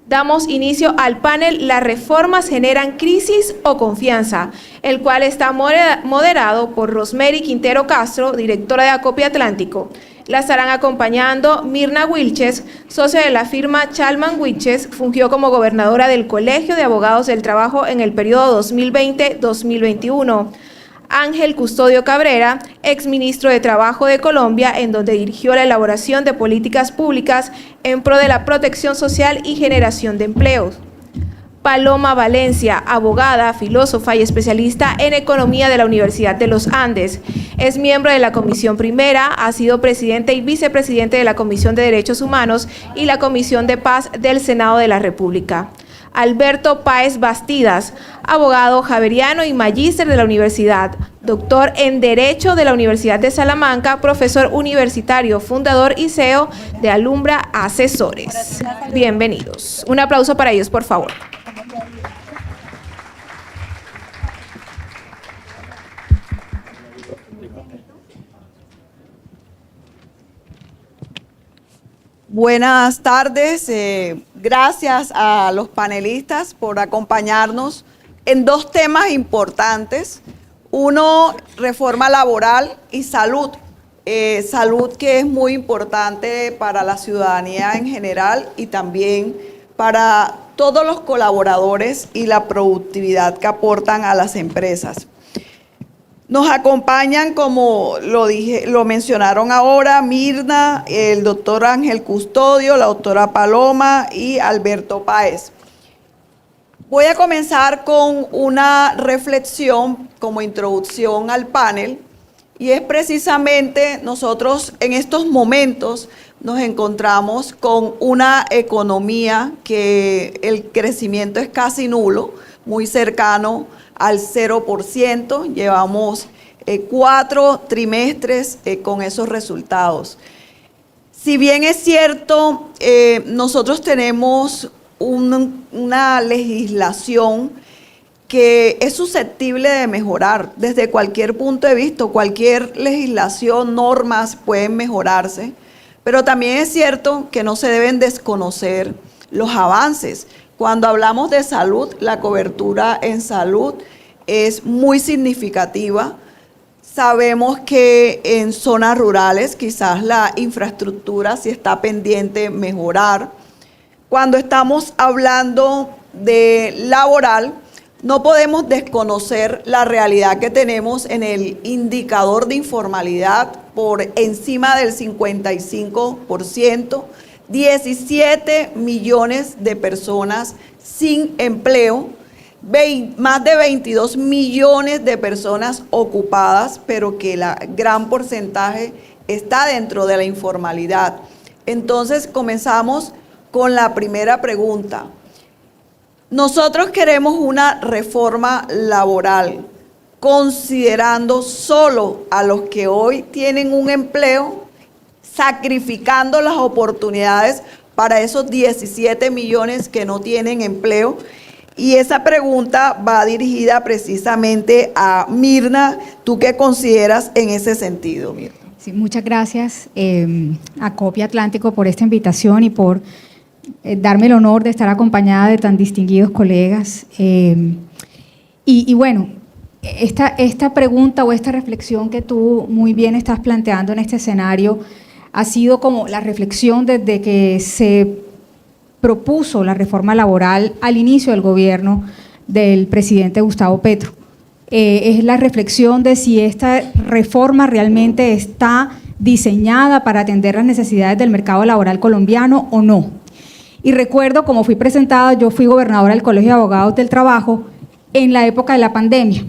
Damos inicio al panel ¿Las reformas generan crisis o confianza?, el cual está moderado por Rosemary Quintero Castro, directora de Acopia Atlántico. La estarán acompañando Mirna Wilches, socia de la firma Chalman Wilches, fungió como gobernadora del Colegio de Abogados del Trabajo en el periodo 2020-2021. Ángel Custodio Cabrera, exministro de Trabajo de Colombia, en donde dirigió la elaboración de políticas públicas en pro de la protección social y generación de empleos. Paloma Valencia, abogada, filósofa y especialista en economía de la Universidad de los Andes. Es miembro de la Comisión Primera, ha sido presidente y vicepresidente de la Comisión de Derechos Humanos y la Comisión de Paz del Senado de la República. Alberto Páez Bastidas, abogado javeriano y magíster de la universidad, doctor en Derecho de la Universidad de Salamanca, profesor universitario, fundador y CEO de Alumbra Asesores. Bienvenidos. Un aplauso para ellos, por favor. Buenas tardes, gracias a los panelistas por acompañarnos en dos temas importantes. Uno, reforma laboral y salud. Salud que es muy importante para la ciudadanía en general y también para todos los colaboradores y la productividad que aportan a las empresas. Nos acompañan, como lo mencionaron ahora, Mirna, el doctor Ángel Custodio, la doctora Paloma y Alberto Páez. Voy a comenzar con una reflexión como introducción al panel, y es precisamente nosotros en estos momentos nos encontramos con una economía que el crecimiento es casi nulo, muy cercano al 0%, llevamos 4 trimestres con esos resultados. Si bien es cierto, nosotros tenemos una legislación que es susceptible de mejorar desde cualquier punto de vista, cualquier legislación, normas pueden mejorarse, pero también es cierto que no se deben desconocer los avances. Cuando hablamos de salud, la cobertura en salud es muy significativa. Sabemos que en zonas rurales quizás la infraestructura sí está pendiente mejorar. Cuando estamos hablando de laboral, no podemos desconocer la realidad que tenemos en el indicador de informalidad por encima del 55%. 17 millones de personas sin empleo, más de 22 millones de personas ocupadas, pero que el gran porcentaje está dentro de la informalidad. Entonces comenzamos con la primera pregunta. Nosotros queremos una reforma laboral considerando solo a los que hoy tienen un empleo, sacrificando las oportunidades para esos 17 millones que no tienen empleo. Y esa pregunta va dirigida precisamente a Mirna. ¿Tú qué consideras en ese sentido, Mirna? Sí, muchas gracias a Acopia Atlántico por esta invitación y por darme el honor de estar acompañada de tan distinguidos colegas. Y bueno, esta pregunta o esta reflexión que tú muy bien estás planteando en este escenario ha sido como la reflexión desde que se propuso la reforma laboral al inicio del gobierno del presidente Gustavo Petro. Es la reflexión de si esta reforma realmente está diseñada para atender las necesidades del mercado laboral colombiano o no. Y recuerdo, como fui presentada, yo fui gobernadora del Colegio de Abogados del Trabajo en la época de la pandemia.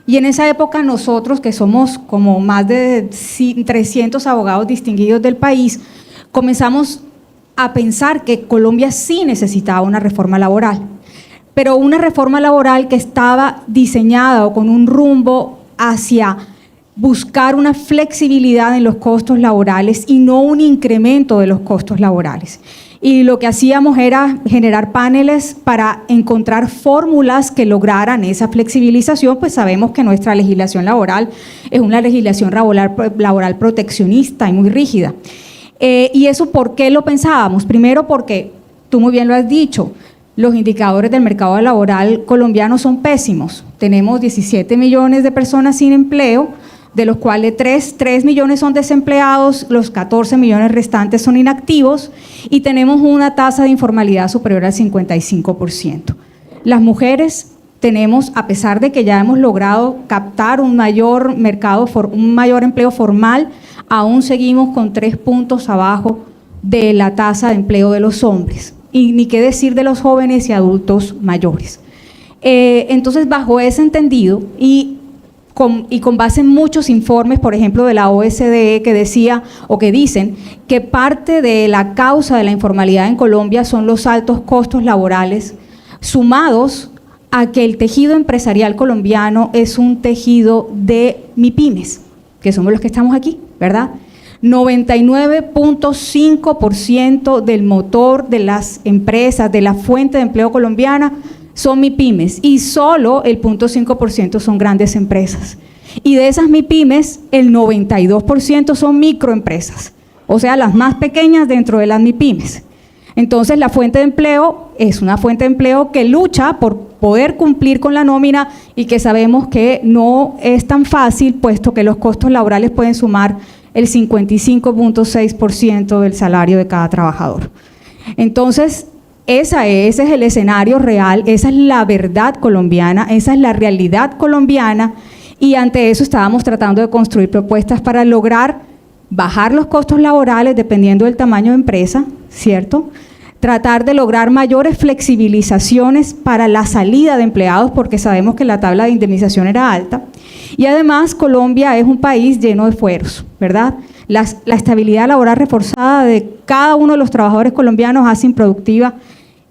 Y en esa época nosotros, que somos como más de 300 abogados distinguidos del país, comenzamos a pensar que Colombia sí necesitaba una reforma laboral, pero una reforma laboral que estaba diseñada o con un rumbo hacia buscar una flexibilidad en los costos laborales y no un incremento de los costos laborales. Y lo que hacíamos era generar paneles para encontrar fórmulas que lograran esa flexibilización, pues sabemos que nuestra legislación laboral es una legislación laboral proteccionista y muy rígida. ¿Y eso por qué lo pensábamos? Primero porque tú muy bien lo has dicho, los indicadores del mercado laboral colombiano son pésimos. Tenemos 17 millones de personas sin empleo, de los cuales 3 millones son desempleados, los 14 millones restantes son inactivos y tenemos una tasa de informalidad superior al 55%. Las mujeres tenemos, a pesar de que ya hemos logrado captar un mayor mercado, un mayor empleo formal, aún seguimos con 3 puntos abajo de la tasa de empleo de los hombres. Y ni qué decir de los jóvenes y adultos mayores. Entonces, bajo ese entendido y con base en muchos informes, por ejemplo, de la OSDE, que decía o que dicen que parte de la causa de la informalidad en Colombia son los altos costos laborales, sumados a que el tejido empresarial colombiano es un tejido de MIPYMES, que somos los que estamos aquí, ¿verdad? 99.5% del motor de las empresas, de la fuente de empleo colombiana, son MIPYMES y solo el 0.5% son grandes empresas. Y de esas MIPYMES, el 92% son microempresas, o sea, las más pequeñas dentro de las MIPYMES. Entonces, la fuente de empleo es una fuente de empleo que lucha por poder cumplir con la nómina y que sabemos que no es tan fácil, puesto que los costos laborales pueden sumar el 55.6% del salario de cada trabajador. Entonces, ese es el escenario real, esa es la verdad colombiana, esa es la realidad colombiana, y ante eso estábamos tratando de construir propuestas para lograr bajar los costos laborales dependiendo del tamaño de empresa, ¿cierto? Tratar de lograr mayores flexibilizaciones para la salida de empleados, porque sabemos que la tabla de indemnización era alta. Y además, Colombia es un país lleno de fueros, ¿verdad? La estabilidad laboral reforzada de cada uno de los trabajadores colombianos hace improductiva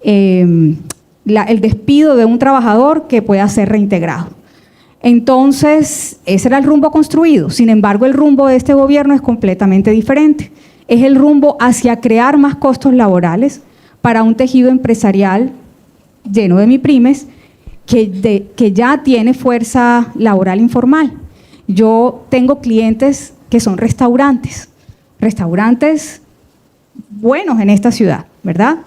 el despido de un trabajador que pueda ser reintegrado. Entonces, ese era el rumbo construido. Sin embargo, el rumbo de este gobierno es completamente diferente. Es el rumbo hacia crear más costos laborales para un tejido empresarial lleno de MIPYMES que ya tiene fuerza laboral informal. Yo tengo clientes que son restaurantes buenos en esta ciudad, ¿verdad?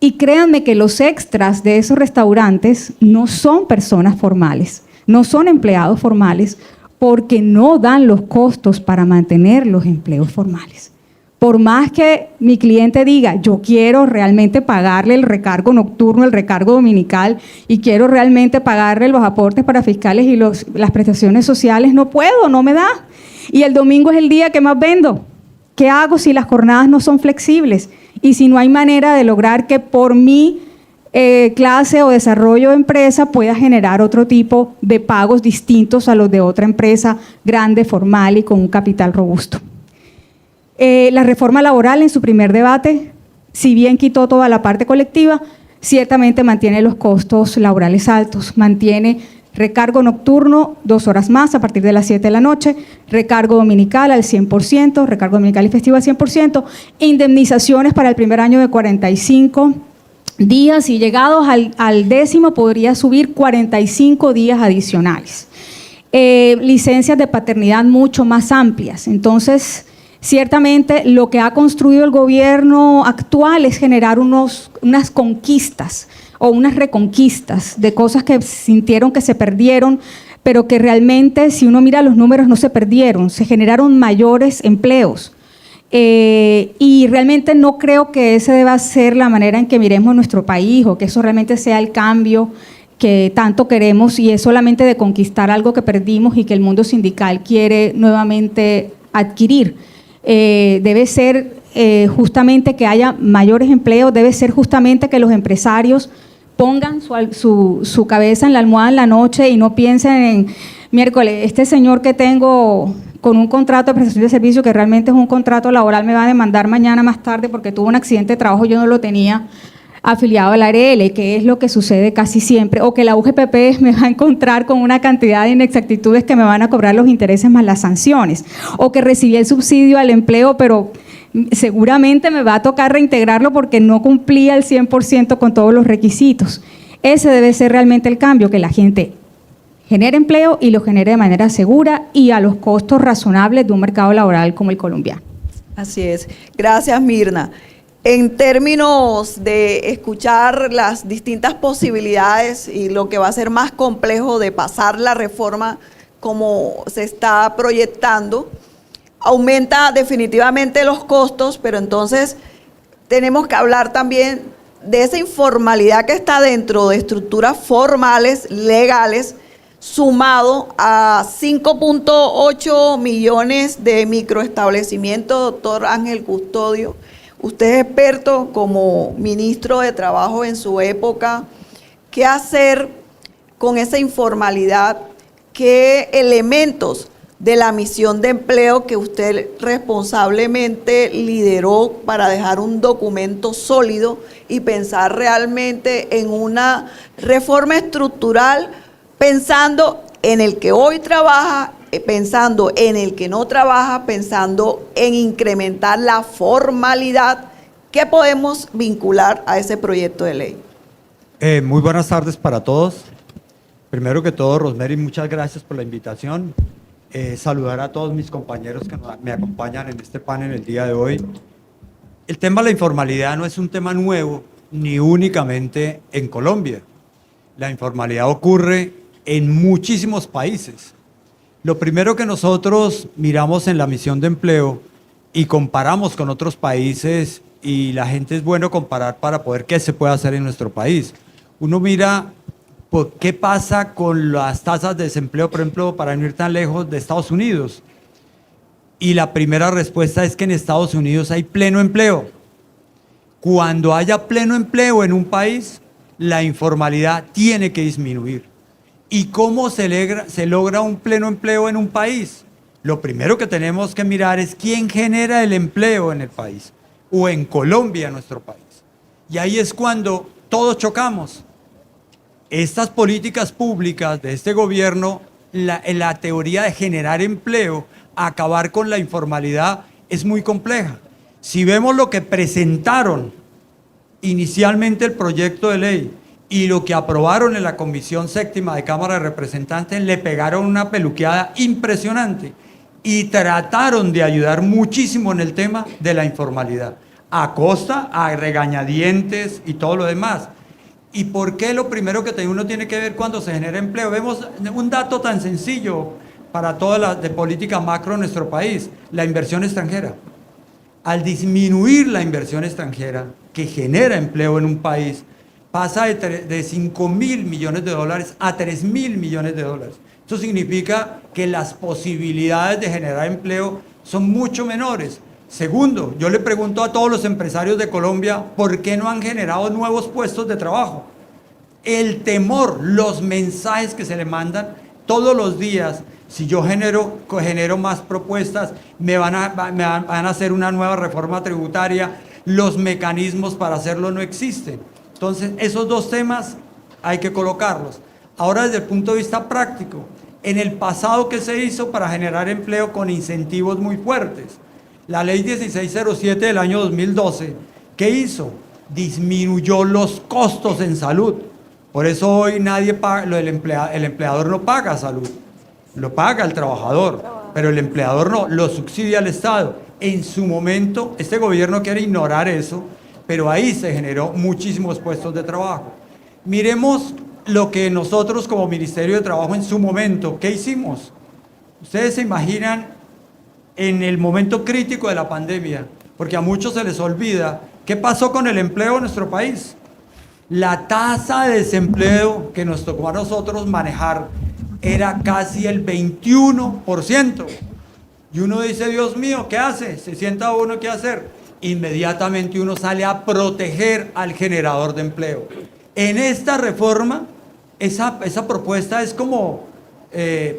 Y créanme que los extras de esos restaurantes no son personas formales, no son empleados formales, porque no dan los costos para mantener los empleos formales. Por más que mi cliente diga, yo quiero realmente pagarle el recargo nocturno, el recargo dominical, y quiero realmente pagarle los aportes para fiscales y las prestaciones sociales, no puedo, no me da. Y el domingo es el día que más vendo. ¿Qué hago si las jornadas no son flexibles? Y si no hay manera de lograr que por mi clase o desarrollo de empresa pueda generar otro tipo de pagos distintos a los de otra empresa grande, formal y con un capital robusto. La reforma laboral en su primer debate, si bien quitó toda la parte colectiva, ciertamente mantiene los costos laborales altos, mantiene recargo nocturno 2 horas más a partir de las 7 de la noche, recargo dominical al 100%, recargo dominical y festivo al 100%, indemnizaciones para el primer año de 45 días y llegados al 10º podría subir 45 días adicionales. Licencias de paternidad mucho más amplias. Entonces, ciertamente lo que ha construido el gobierno actual es generar unas conquistas o unas reconquistas de cosas que sintieron que se perdieron, pero que realmente, si uno mira los números, no se perdieron, se generaron mayores empleos. Y realmente no creo que esa deba ser la manera en que miremos nuestro país o que eso realmente sea el cambio que tanto queremos, y es solamente de conquistar algo que perdimos y que el mundo sindical quiere nuevamente adquirir. Debe ser justamente que haya mayores empleos, debe ser justamente que los empresarios pongan su cabeza en la almohada en la noche y no piensen en miércoles, este señor que tengo con un contrato de prestación de servicio que realmente es un contrato laboral me va a demandar mañana más tarde porque tuvo un accidente de trabajo, yo no lo tenía afiliado al ARL, que es lo que sucede casi siempre, o que la UGPP me va a encontrar con una cantidad de inexactitudes que me van a cobrar los intereses más las sanciones, o que recibí el subsidio al empleo, pero seguramente me va a tocar reintegrarlo porque no cumplía el 100% con todos los requisitos. Ese debe ser realmente el cambio, que la gente genere empleo y lo genere de manera segura y a los costos razonables de un mercado laboral como el colombiano. Así es. Gracias, Mirna. En términos de escuchar las distintas posibilidades y lo que va a ser más complejo de pasar la reforma como se está proyectando, aumenta definitivamente los costos, pero entonces tenemos que hablar también de esa informalidad que está dentro de estructuras formales, legales, sumado a 5.8 millones de microestablecimientos, doctor Ángel Custodio. Usted es experto como ministro de Trabajo en su época. ¿Qué hacer con esa informalidad? ¿Qué elementos de la misión de empleo que usted responsablemente lideró para dejar un documento sólido y pensar realmente en una reforma estructural, pensando en el que hoy trabaja, pensando en el que no trabaja, pensando en incrementar la formalidad? ¿Qué podemos vincular a ese proyecto de ley? Muy buenas tardes para todos. Primero que todo, Rosemary, muchas gracias por la invitación. Saludar a todos mis compañeros que me acompañan en este panel el día de hoy. El tema de la informalidad no es un tema nuevo, ni únicamente en Colombia. La informalidad ocurre en muchísimos países. Lo primero que nosotros miramos en la misión de empleo y comparamos con otros países, y la gente es bueno comparar para poder qué se puede hacer en nuestro país. Uno mira qué pasa con las tasas de desempleo, por ejemplo, para no ir tan lejos, de Estados Unidos. Y la primera respuesta es que en Estados Unidos hay pleno empleo. Cuando haya pleno empleo en un país, la informalidad tiene que disminuir. ¿Y cómo se logra un pleno empleo en un país? Lo primero que tenemos que mirar es quién genera el empleo en el país, o en Colombia, nuestro país. Y ahí es cuando todos chocamos. Estas políticas públicas de este gobierno, la teoría de generar empleo, acabar con la informalidad, es muy compleja. Si vemos lo que presentaron inicialmente el proyecto de ley y lo que aprobaron en la Comisión Séptima de Cámara de Representantes, le pegaron una peluqueada impresionante y trataron de ayudar muchísimo en el tema de la informalidad, a costa, a regañadientes y todo lo demás. ¿Y por qué lo primero que uno tiene que ver cuando se genera empleo? Vemos un dato tan sencillo para toda la de política macro en nuestro país, la inversión extranjera. Al disminuir la inversión extranjera que genera empleo en un país, pasa de 5.000 millones de dólares a 3.000 millones de dólares. Eso significa que las posibilidades de generar empleo son mucho menores. Segundo, yo le pregunto a todos los empresarios de Colombia, ¿por qué no han generado nuevos puestos de trabajo? El temor, los mensajes que se le mandan todos los días, si yo genero más propuestas, me van a hacer una nueva reforma tributaria, los mecanismos para hacerlo no existen. Entonces, esos dos temas hay que colocarlos. Ahora, desde el punto de vista práctico, en el pasado, ¿qué se hizo para generar empleo con incentivos muy fuertes? La ley 1607 del año 2012, ¿qué hizo? Disminuyó los costos en salud. Por eso hoy nadie paga, el empleador no paga salud, lo paga el trabajador, pero el empleador no, lo subsidia el Estado. En su momento, este gobierno quiere ignorar eso, pero ahí se generó muchísimos puestos de trabajo. Miremos lo que nosotros como Ministerio de Trabajo en su momento, ¿qué hicimos? Ustedes se imaginan en el momento crítico de la pandemia, porque a muchos se les olvida, ¿qué pasó con el empleo en nuestro país? La tasa de desempleo que nos tocó a nosotros manejar era casi el 21%. Y uno dice, Dios mío, ¿qué hace? Se sienta uno, ¿qué hacer? Inmediatamente uno sale a proteger al generador de empleo. En esta reforma, esa propuesta es como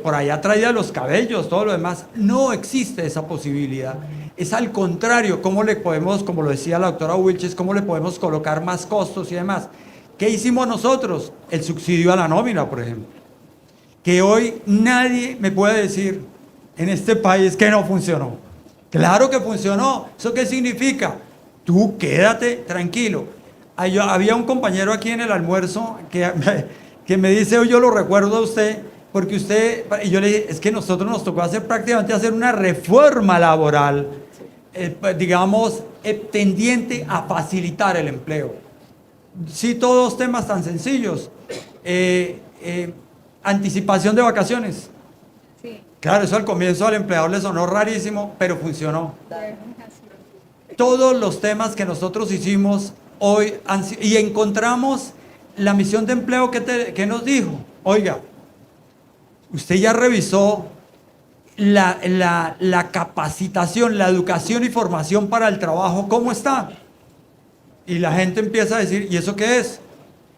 por allá traída los cabellos, todo lo demás. No existe esa posibilidad. Es al contrario, ¿cómo le podemos, como lo decía la doctora Wilches, cómo le podemos colocar más costos y demás? ¿Qué hicimos nosotros? El subsidio a la nómina, por ejemplo. Que hoy nadie me puede decir en este país que no funcionó. Claro que funcionó. ¿Eso qué significa? Tú quédate tranquilo. Había un compañero aquí en el almuerzo que me dice, yo lo recuerdo a usted, porque usted, y yo le dije, es que nosotros nos tocó prácticamente hacer una reforma laboral digamos, tendiente a facilitar el empleo. Sí, todos temas tan sencillos. Anticipación de vacaciones. Sí. Claro, eso al comienzo al empleador le sonó rarísimo, pero funcionó. Todos los temas que nosotros hicimos hoy y encontramos la misión de empleo que nos dijo, oiga, usted ya revisó la capacitación, la educación y formación para el trabajo, ¿cómo está? Y la gente empieza a decir, ¿y eso qué es?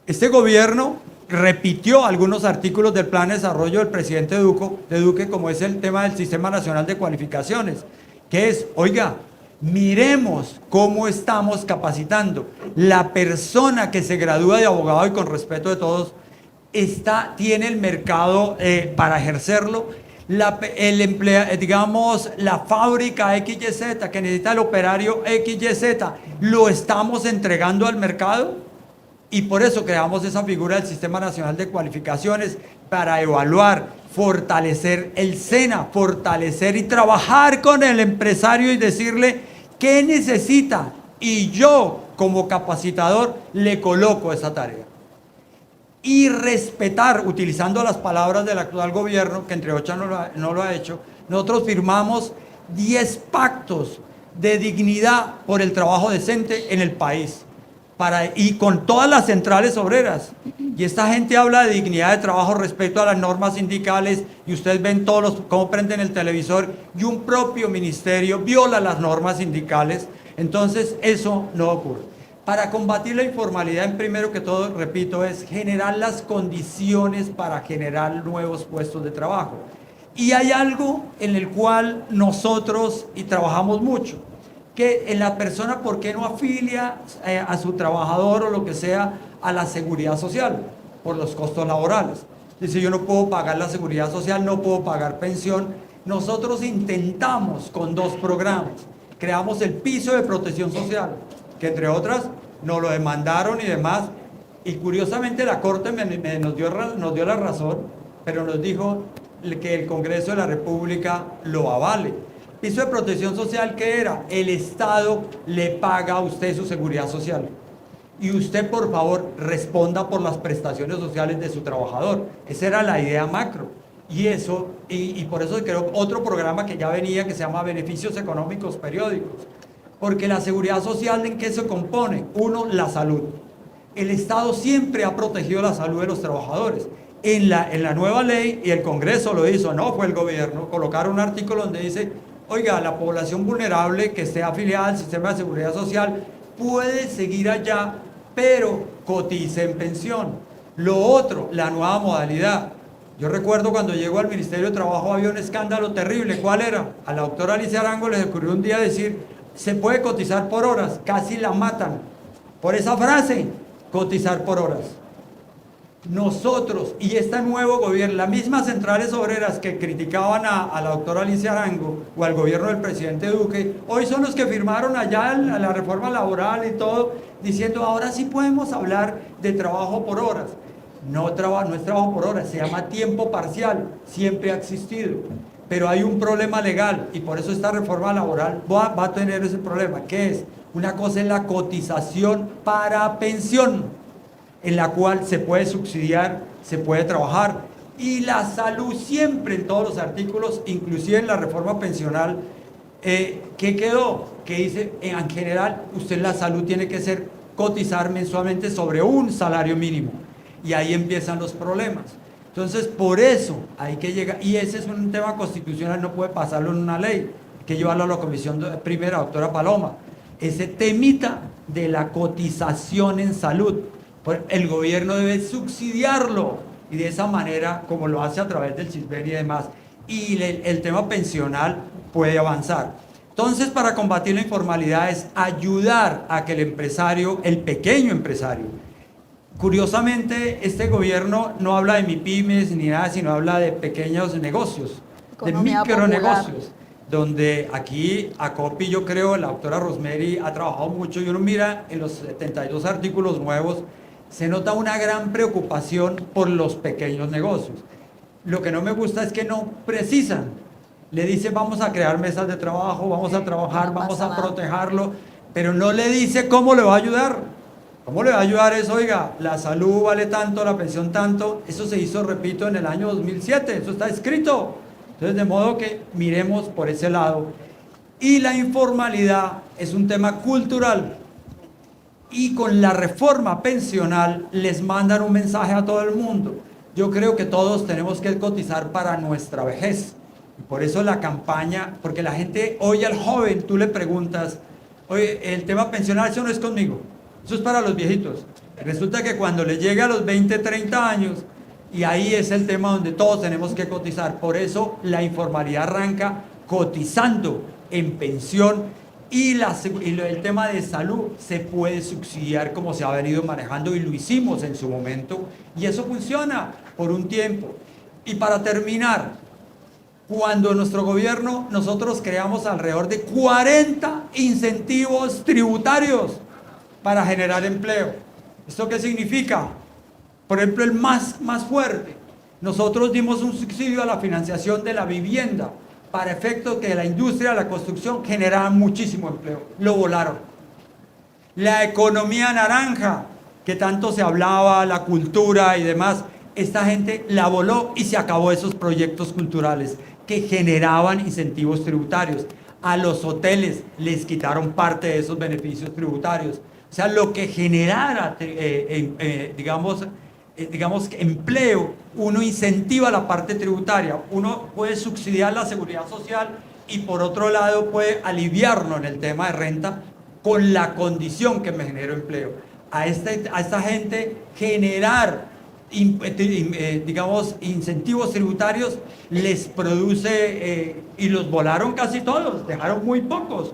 Este gobierno repitió algunos artículos del plan de desarrollo del presidente Duque, como es el tema del Sistema Nacional de Cualificaciones, que es, oiga, miremos cómo estamos capacitando. La persona que se gradúa de abogado, y con respeto de todos, tiene el mercado para ejercerlo. Digamos, la fábrica XYZ que necesita el operario XYZ, lo estamos entregando al mercado, y por eso creamos esa figura del Sistema Nacional de Cualificaciones para evaluar, fortalecer el SENA, fortalecer y trabajar con el empresario y decirle qué necesita, y yo como capacitador le coloco esa tarea. Y respetar, utilizando las palabras del actual gobierno, que entre otras no lo ha hecho, nosotros firmamos 10 pactos de dignidad por el trabajo decente en el país, y con todas las centrales obreras. Y esta gente habla de dignidad de trabajo respecto a las normas sindicales, y ustedes ven cómo prenden el televisor, y un propio ministerio viola las normas sindicales. Entonces eso no ocurre. Para combatir la informalidad, primero que todo, repito, es generar las condiciones para generar nuevos puestos de trabajo. Y hay algo en el cual nosotros trabajamos mucho, que en la persona, ¿por qué no afilia a su trabajador o lo que sea a la seguridad social? Por los costos laborales. Dice, yo no puedo pagar la seguridad social, no puedo pagar pensión. Nosotros intentamos con 2 programas. Creamos el piso de protección social, que entre otras nos lo demandaron y demás, y curiosamente la Corte nos dio la razón, pero nos dijo que el Congreso de la República lo avale. Piso de protección social, ¿qué era? El Estado le paga a usted su seguridad social, y usted por favor responda por las prestaciones sociales de su trabajador. Esa era la idea macro, y por eso creo otro programa que ya venía, que se llama Beneficios Económicos Periódicos. Porque la seguridad social, ¿en qué se compone? Uno, la salud. El Estado siempre ha protegido la salud de los trabajadores. En la nueva ley, y el Congreso lo hizo, no fue el gobierno, colocaron un artículo donde dice, oiga, la población vulnerable que esté afiliada al sistema de seguridad social puede seguir allá, pero cotice en pensión. Lo otro, la nueva modalidad. Yo recuerdo cuando llegó al Ministerio de Trabajo había un escándalo terrible. ¿Cuál era? A la doctora Alicia Arango les ocurrió un día decir, se puede cotizar por horas, casi la matan por esa frase, cotizar por horas. Nosotros y este nuevo gobierno, las mismas centrales obreras que criticaban a la doctora Alicia Arango o al gobierno del presidente Duque, hoy son los que firmaron allá la reforma laboral y todo, diciendo ahora sí podemos hablar de trabajo por horas. No es trabajo por horas, se llama tiempo parcial, siempre ha existido. Pero hay un problema legal, y por eso esta reforma laboral va a tener ese problema, que es, una cosa es la cotización para pensión, en la cual se puede subsidiar, se puede trabajar, y la salud siempre en todos los artículos, inclusive en la reforma pensional, ¿qué quedó? Que dice, en general, usted la salud tiene que cotizar mensualmente sobre un salario mínimo, y ahí empiezan los problemas. Entonces, por eso hay que llegar, y ese es un tema constitucional, no puede pasarlo en una ley, hay que llevarlo a la comisión primera, doctora Paloma, ese temita de la cotización en salud. El gobierno debe subsidiarlo, y de esa manera, como lo hace a través del CISBEN y demás, y el tema pensional puede avanzar. Entonces, para combatir la informalidad es ayudar a que el empresario, el pequeño empresario, curiosamente, este gobierno no habla de MIPYMES ni nada, sino habla de pequeños negocios, Economía de micronegocios, popular. donde aquí ACOPI, yo creo, la doctora Rosemary ha trabajado mucho, y uno mira en los 72 artículos nuevos, se nota una gran preocupación por los pequeños negocios. Lo que no me gusta es que no precisan le dice vamos a crear mesas de trabajo, vamos a trabajar, vamos a protegerlo, pero no le dice cómo le va a ayudar. ¿Cómo le va a ayudar eso? Oiga, la salud vale tanto, la pensión tanto. Eso se hizo, repito, en el año 2007, eso está escrito. Entonces, de modo que miremos por ese lado. Y la informalidad es un tema cultural. Y con la reforma pensional les mandan un mensaje a todo el mundo. Yo creo que todos tenemos que cotizar para nuestra vejez. Y por eso la campaña, porque la gente, oye al joven, tú le preguntas, oye, el tema pensional, eso no es conmigo, eso es para los viejitos. Resulta que cuando le llega a los 20, 30 años, y ahí es el tema donde todos tenemos que cotizar. Por eso la informalidad arranca cotizando en pensión. Y el tema de salud se puede subsidiar como se ha venido manejando y lo hicimos en su momento y eso funciona por un tiempo. Y para terminar, cuando nuestro gobierno, nosotros creamos alrededor de 40 incentivos tributarios para generar empleo. ¿Esto qué significa? Por ejemplo, el más fuerte. Nosotros dimos un subsidio a la financiación de la vivienda para efecto que la industria de la construcción generaba muchísimo empleo. Lo volaron. La economía naranja, que tanto se hablaba, la cultura y demás, esta gente la voló y se acabó esos proyectos culturales que generaban incentivos tributarios. A los hoteles les quitaron parte de esos beneficios tributarios. O sea, lo que generara, digamos, empleo, uno incentiva la parte tributaria, uno puede subsidiar la seguridad social y por otro lado puede aliviarnos en el tema de renta con la condición que me generó empleo. A esta gente generar, digamos, incentivos tributarios les produce, y los volaron casi todos, dejaron muy pocos,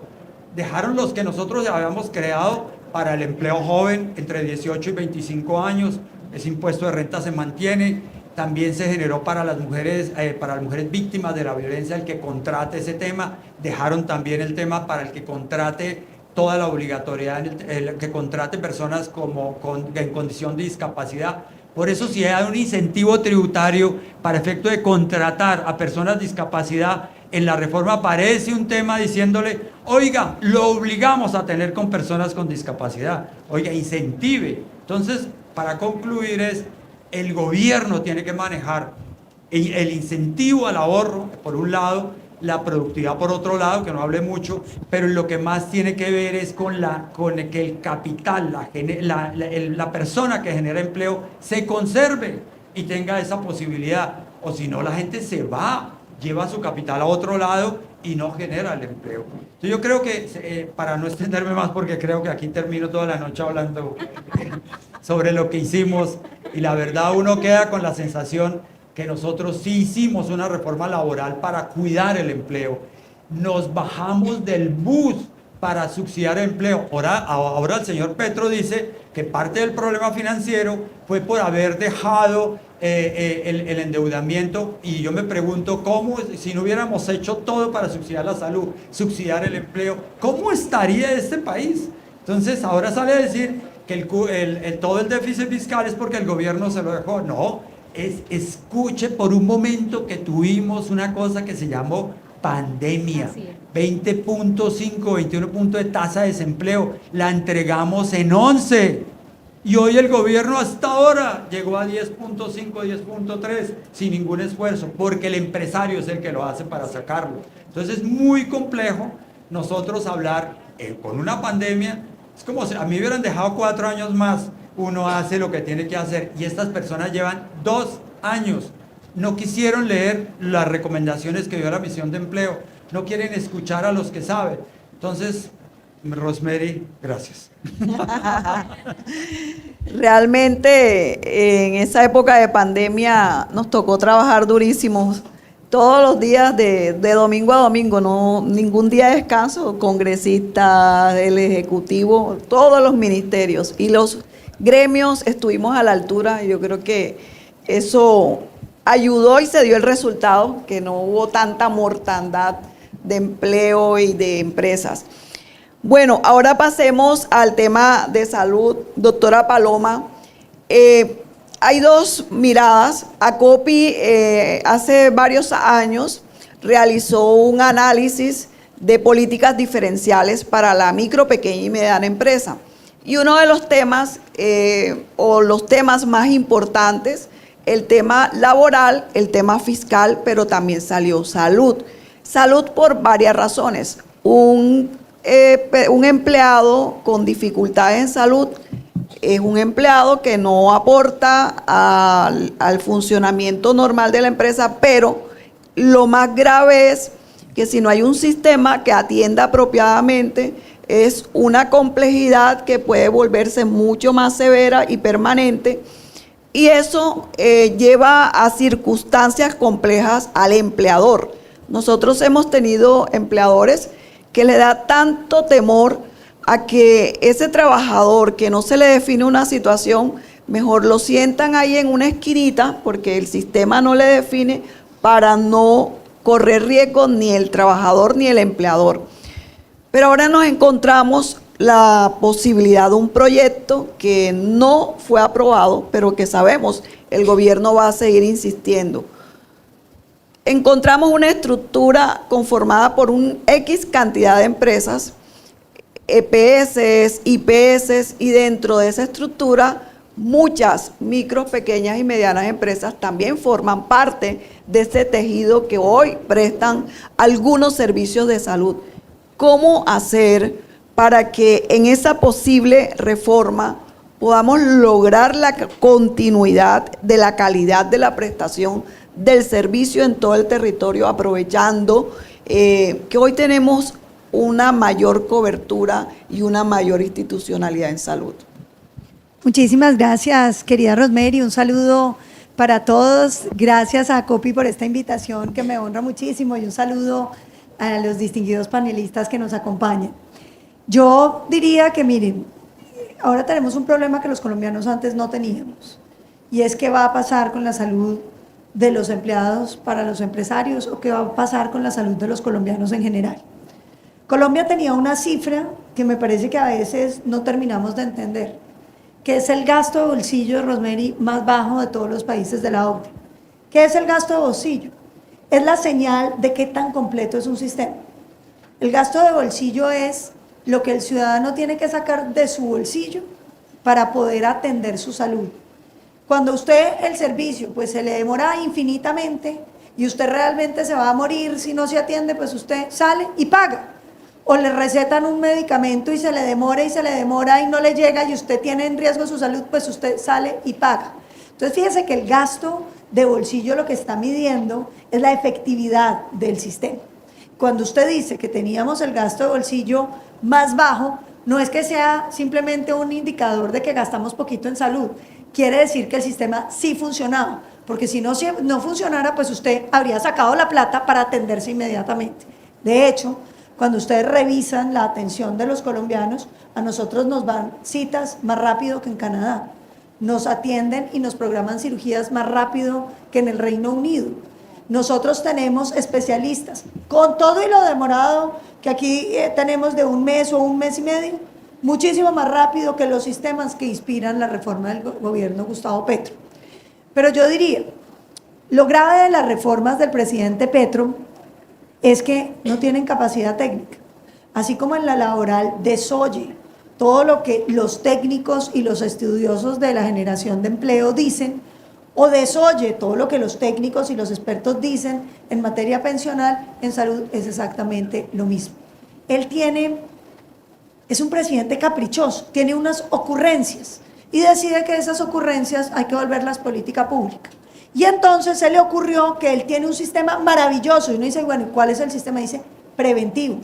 dejaron los que nosotros habíamos creado para el empleo joven entre 18 y 25 años, ese impuesto de renta se mantiene, también se generó para las mujeres víctimas de la violencia, el que contrate ese tema, dejaron también el tema para el que contrate toda la obligatoriedad, el que contrate personas en condición de discapacidad. Por eso si hay un incentivo tributario para efecto de contratar a personas con discapacidad, en la reforma aparece un tema diciéndole, oiga, lo obligamos a tener con personas con discapacidad, oiga, incentive. Entonces, para concluir el gobierno tiene que manejar el incentivo al ahorro, por un lado, la productividad por otro lado, que no hable mucho, pero lo que más tiene que ver es con que el capital, la persona que genera empleo se conserve y tenga esa posibilidad, o si no la gente se va, lleva su capital a otro lado y no genera el empleo. Entonces yo creo que, para no extenderme más, porque creo que aquí termino toda la noche hablando sobre lo que hicimos, y la verdad uno queda con la sensación que nosotros sí hicimos una reforma laboral para cuidar el empleo. Nos bajamos del bus para subsidiar el empleo. Ahora el señor Petro dice que parte del problema financiero fue por haber dejado el endeudamiento, y yo me pregunto cómo, si no hubiéramos hecho todo para subsidiar la salud, subsidiar el empleo, ¿cómo estaría este país? Entonces ahora sale a decir que todo el déficit fiscal es porque el gobierno se lo dejó. No, escuche por un momento que tuvimos una cosa que se llamó pandemia, 20.5, 21 puntos de tasa de desempleo, la entregamos en 11, y hoy el gobierno hasta ahora llegó a 10.5, 10.3 sin ningún esfuerzo, porque el empresario es el que lo hace para sacarlo. Entonces es muy complejo nosotros hablar con una pandemia. Es como si a mí hubieran dejado 4 años más. Uno hace lo que tiene que hacer y estas personas llevan 2 años. No quisieron leer las recomendaciones que dio la misión de empleo, no quieren escuchar a los que saben. Entonces, Rosemary, gracias. Realmente en esa época de pandemia nos tocó trabajar durísimo todos los días de domingo a domingo, no ningún día de descanso, congresistas, el ejecutivo, todos los ministerios y los gremios estuvimos a la altura. Yo creo que eso ayudó y se dio el resultado, que no hubo tanta mortandad de empleo y de empresas. Bueno, ahora pasemos al tema de salud. Doctora Paloma, hay dos miradas. ACOPI hace varios años realizó un análisis de políticas diferenciales para la micro, pequeña y mediana empresa. Y uno de los temas, o los temas más importantes, el tema laboral, el tema fiscal, pero también salió salud. Salud por varias razones. Un empleado con dificultades en salud es un empleado que no aporta al funcionamiento normal de la empresa, pero lo más grave es que si no hay un sistema que atienda apropiadamente, es una complejidad que puede volverse mucho más severa y permanente, y eso lleva a circunstancias complejas al empleador. Nosotros hemos tenido empleadores que le da tanto temor a que ese trabajador que no se le define una situación, mejor lo sientan ahí en una esquinita, porque el sistema no le define, para no correr riesgo ni el trabajador ni el empleador. Pero ahora nos encontramos la posibilidad de un proyecto que no fue aprobado, pero que sabemos el gobierno va a seguir insistiendo. Encontramos una estructura conformada por un X cantidad de empresas, EPS, IPS, y dentro de esa estructura muchas micro, pequeñas y medianas empresas también forman parte de ese tejido que hoy prestan algunos servicios de salud. ¿Cómo hacer para que en esa posible reforma podamos lograr la continuidad de la calidad de la prestación del servicio en todo el territorio, aprovechando que hoy tenemos una mayor cobertura y una mayor institucionalidad en salud? Muchísimas gracias, querida Rosemary. Un saludo para todos. Gracias a COPI por esta invitación que me honra muchísimo, y un saludo a los distinguidos panelistas que nos acompañan. Yo diría que, miren, ahora tenemos un problema que los colombianos antes no teníamos, y es qué va a pasar con la salud de los empleados para los empresarios, o qué va a pasar con la salud de los colombianos en general. Colombia tenía una cifra que me parece que a veces no terminamos de entender, que es el gasto de bolsillo de Rosemary más bajo de todos los países de la OCDE. ¿Qué es el gasto de bolsillo? Es la señal de qué tan completo es un sistema. El gasto de bolsillo es lo que el ciudadano tiene que sacar de su bolsillo para poder atender su salud. Cuando usted el servicio pues se le demora infinitamente y usted realmente se va a morir si no se atiende, pues usted sale y paga. O le recetan un medicamento y se le demora y no le llega y usted tiene en riesgo su salud, pues usted sale y paga. Entonces fíjese que el gasto de bolsillo lo que está midiendo es la efectividad del sistema. Cuando usted dice que teníamos el gasto de bolsillo más bajo, no es que sea simplemente un indicador de que gastamos poquito en salud, quiere decir que el sistema sí funcionaba, porque si no funcionara, pues usted habría sacado la plata para atenderse inmediatamente. De hecho, cuando ustedes revisan la atención de los colombianos, a nosotros nos van citas más rápido que en Canadá. Nos atienden y nos programan cirugías más rápido que en el Reino Unido. Nosotros tenemos especialistas, con todo y lo demorado que aquí tenemos de un mes o un mes y medio, muchísimo más rápido que los sistemas que inspiran la reforma del gobierno Gustavo Petro. Pero yo diría, lo grave de las reformas del presidente Petro es que no tienen capacidad técnica. Así como en la laboral desoye todo lo que los técnicos y los estudiosos de la generación de empleo dicen, o desoye todo lo que los técnicos y los expertos dicen en materia pensional, en salud es exactamente lo mismo. Es un presidente caprichoso, tiene unas ocurrencias y decide que esas ocurrencias hay que volverlas política pública. Y entonces se le ocurrió que él tiene un sistema maravilloso y uno dice, bueno, ¿cuál es el sistema? Dice, preventivo.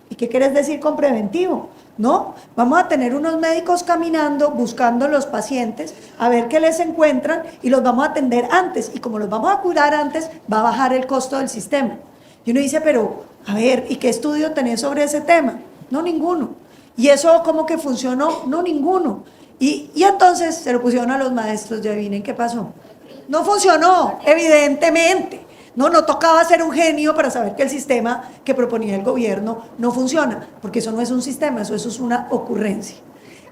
¿Y qué quieres decir con preventivo? No, vamos a tener unos médicos caminando, buscando los pacientes, a ver qué les encuentran y los vamos a atender antes. Y como los vamos a curar antes, va a bajar el costo del sistema. Y uno dice, pero, a ver, ¿y qué estudio tenés sobre ese tema? No, ninguno. ¿Y eso cómo que funcionó? No, ninguno. Y entonces se lo pusieron a los maestros, ya adivinen qué pasó. No funcionó, evidentemente. No tocaba ser un genio para saber que el sistema que proponía el gobierno no funciona, porque eso no es un sistema, eso es una ocurrencia.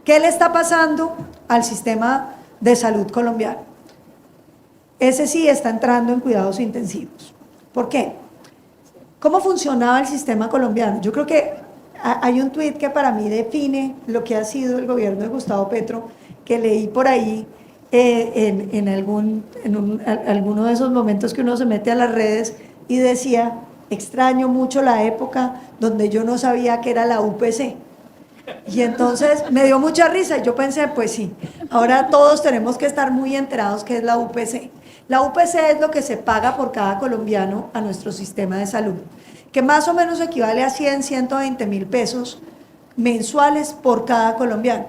¿Qué le está pasando al sistema de salud colombiano? Ese sí está entrando en cuidados intensivos. ¿Por qué? ¿Cómo funcionaba el sistema colombiano? Yo creo que hay un tuit que para mí define lo que ha sido el gobierno de Gustavo Petro, que leí por ahí en alguno de esos momentos que uno se mete a las redes y decía: extraño mucho la época donde yo no sabía qué era la UPC. Y entonces me dio mucha risa y yo pensé, pues sí, ahora todos tenemos que estar muy enterados qué es la UPC. La UPC es lo que se paga por cada colombiano a nuestro sistema de salud, que más o menos equivale a 120 mil pesos mensuales por cada colombiano.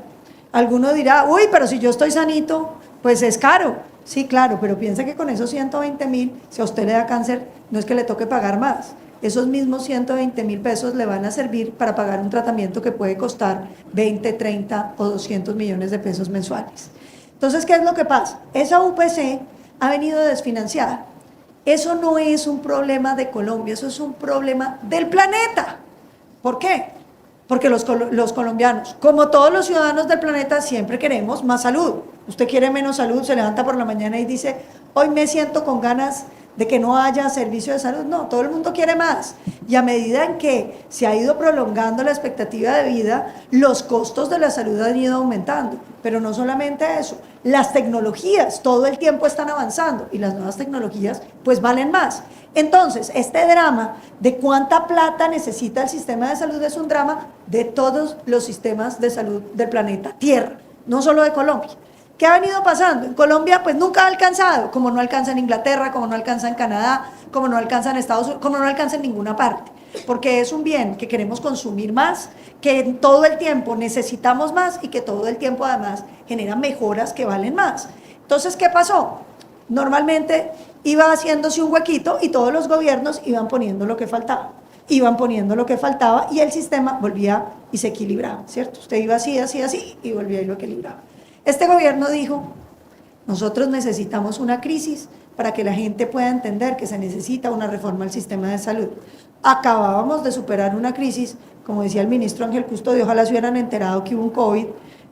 Alguno dirá: uy, pero si yo estoy sanito, pues es caro. Sí, claro, pero piensa que con esos 120.000, si a usted le da cáncer, no es que le toque pagar más. Esos mismos 120.000 pesos le van a servir para pagar un tratamiento que puede costar 20, 30 o 200 millones de pesos mensuales. Entonces, ¿qué es lo que pasa? Esa UPC ha venido desfinanciada. Eso no es un problema de Colombia, eso es un problema del planeta. ¿Por qué? Porque los colombianos, como todos los ciudadanos del planeta, siempre queremos más salud. Usted quiere menos salud, se levanta por la mañana y dice: hoy me siento con ganas de que no haya servicio de salud. No, todo el mundo quiere más. Y a medida en que se ha ido prolongando la expectativa de vida, los costos de la salud han ido aumentando. Pero no solamente eso, las tecnologías todo el tiempo están avanzando y las nuevas tecnologías pues valen más. Entonces, este drama de cuánta plata necesita el sistema de salud es un drama de todos los sistemas de salud del planeta Tierra, no solo de Colombia. ¿Qué ha venido pasando? En Colombia pues nunca ha alcanzado, como no alcanza en Inglaterra, como no alcanza en Canadá, como no alcanza en Estados Unidos, como no alcanza en ninguna parte, porque es un bien que queremos consumir más, que todo el tiempo necesitamos más y que todo el tiempo además genera mejoras que valen más. Entonces, ¿qué pasó? Normalmente iba haciéndose un huequito y todos los gobiernos iban poniendo lo que faltaba. Iban poniendo lo que faltaba y el sistema volvía y se equilibraba, ¿cierto? Usted iba así, así, así y volvía y lo equilibraba. Este gobierno dijo: nosotros necesitamos una crisis para que la gente pueda entender que se necesita una reforma al sistema de salud. Acabábamos de superar una crisis, como decía el ministro Ángel Custodio, ojalá se hubieran enterado que hubo un COVID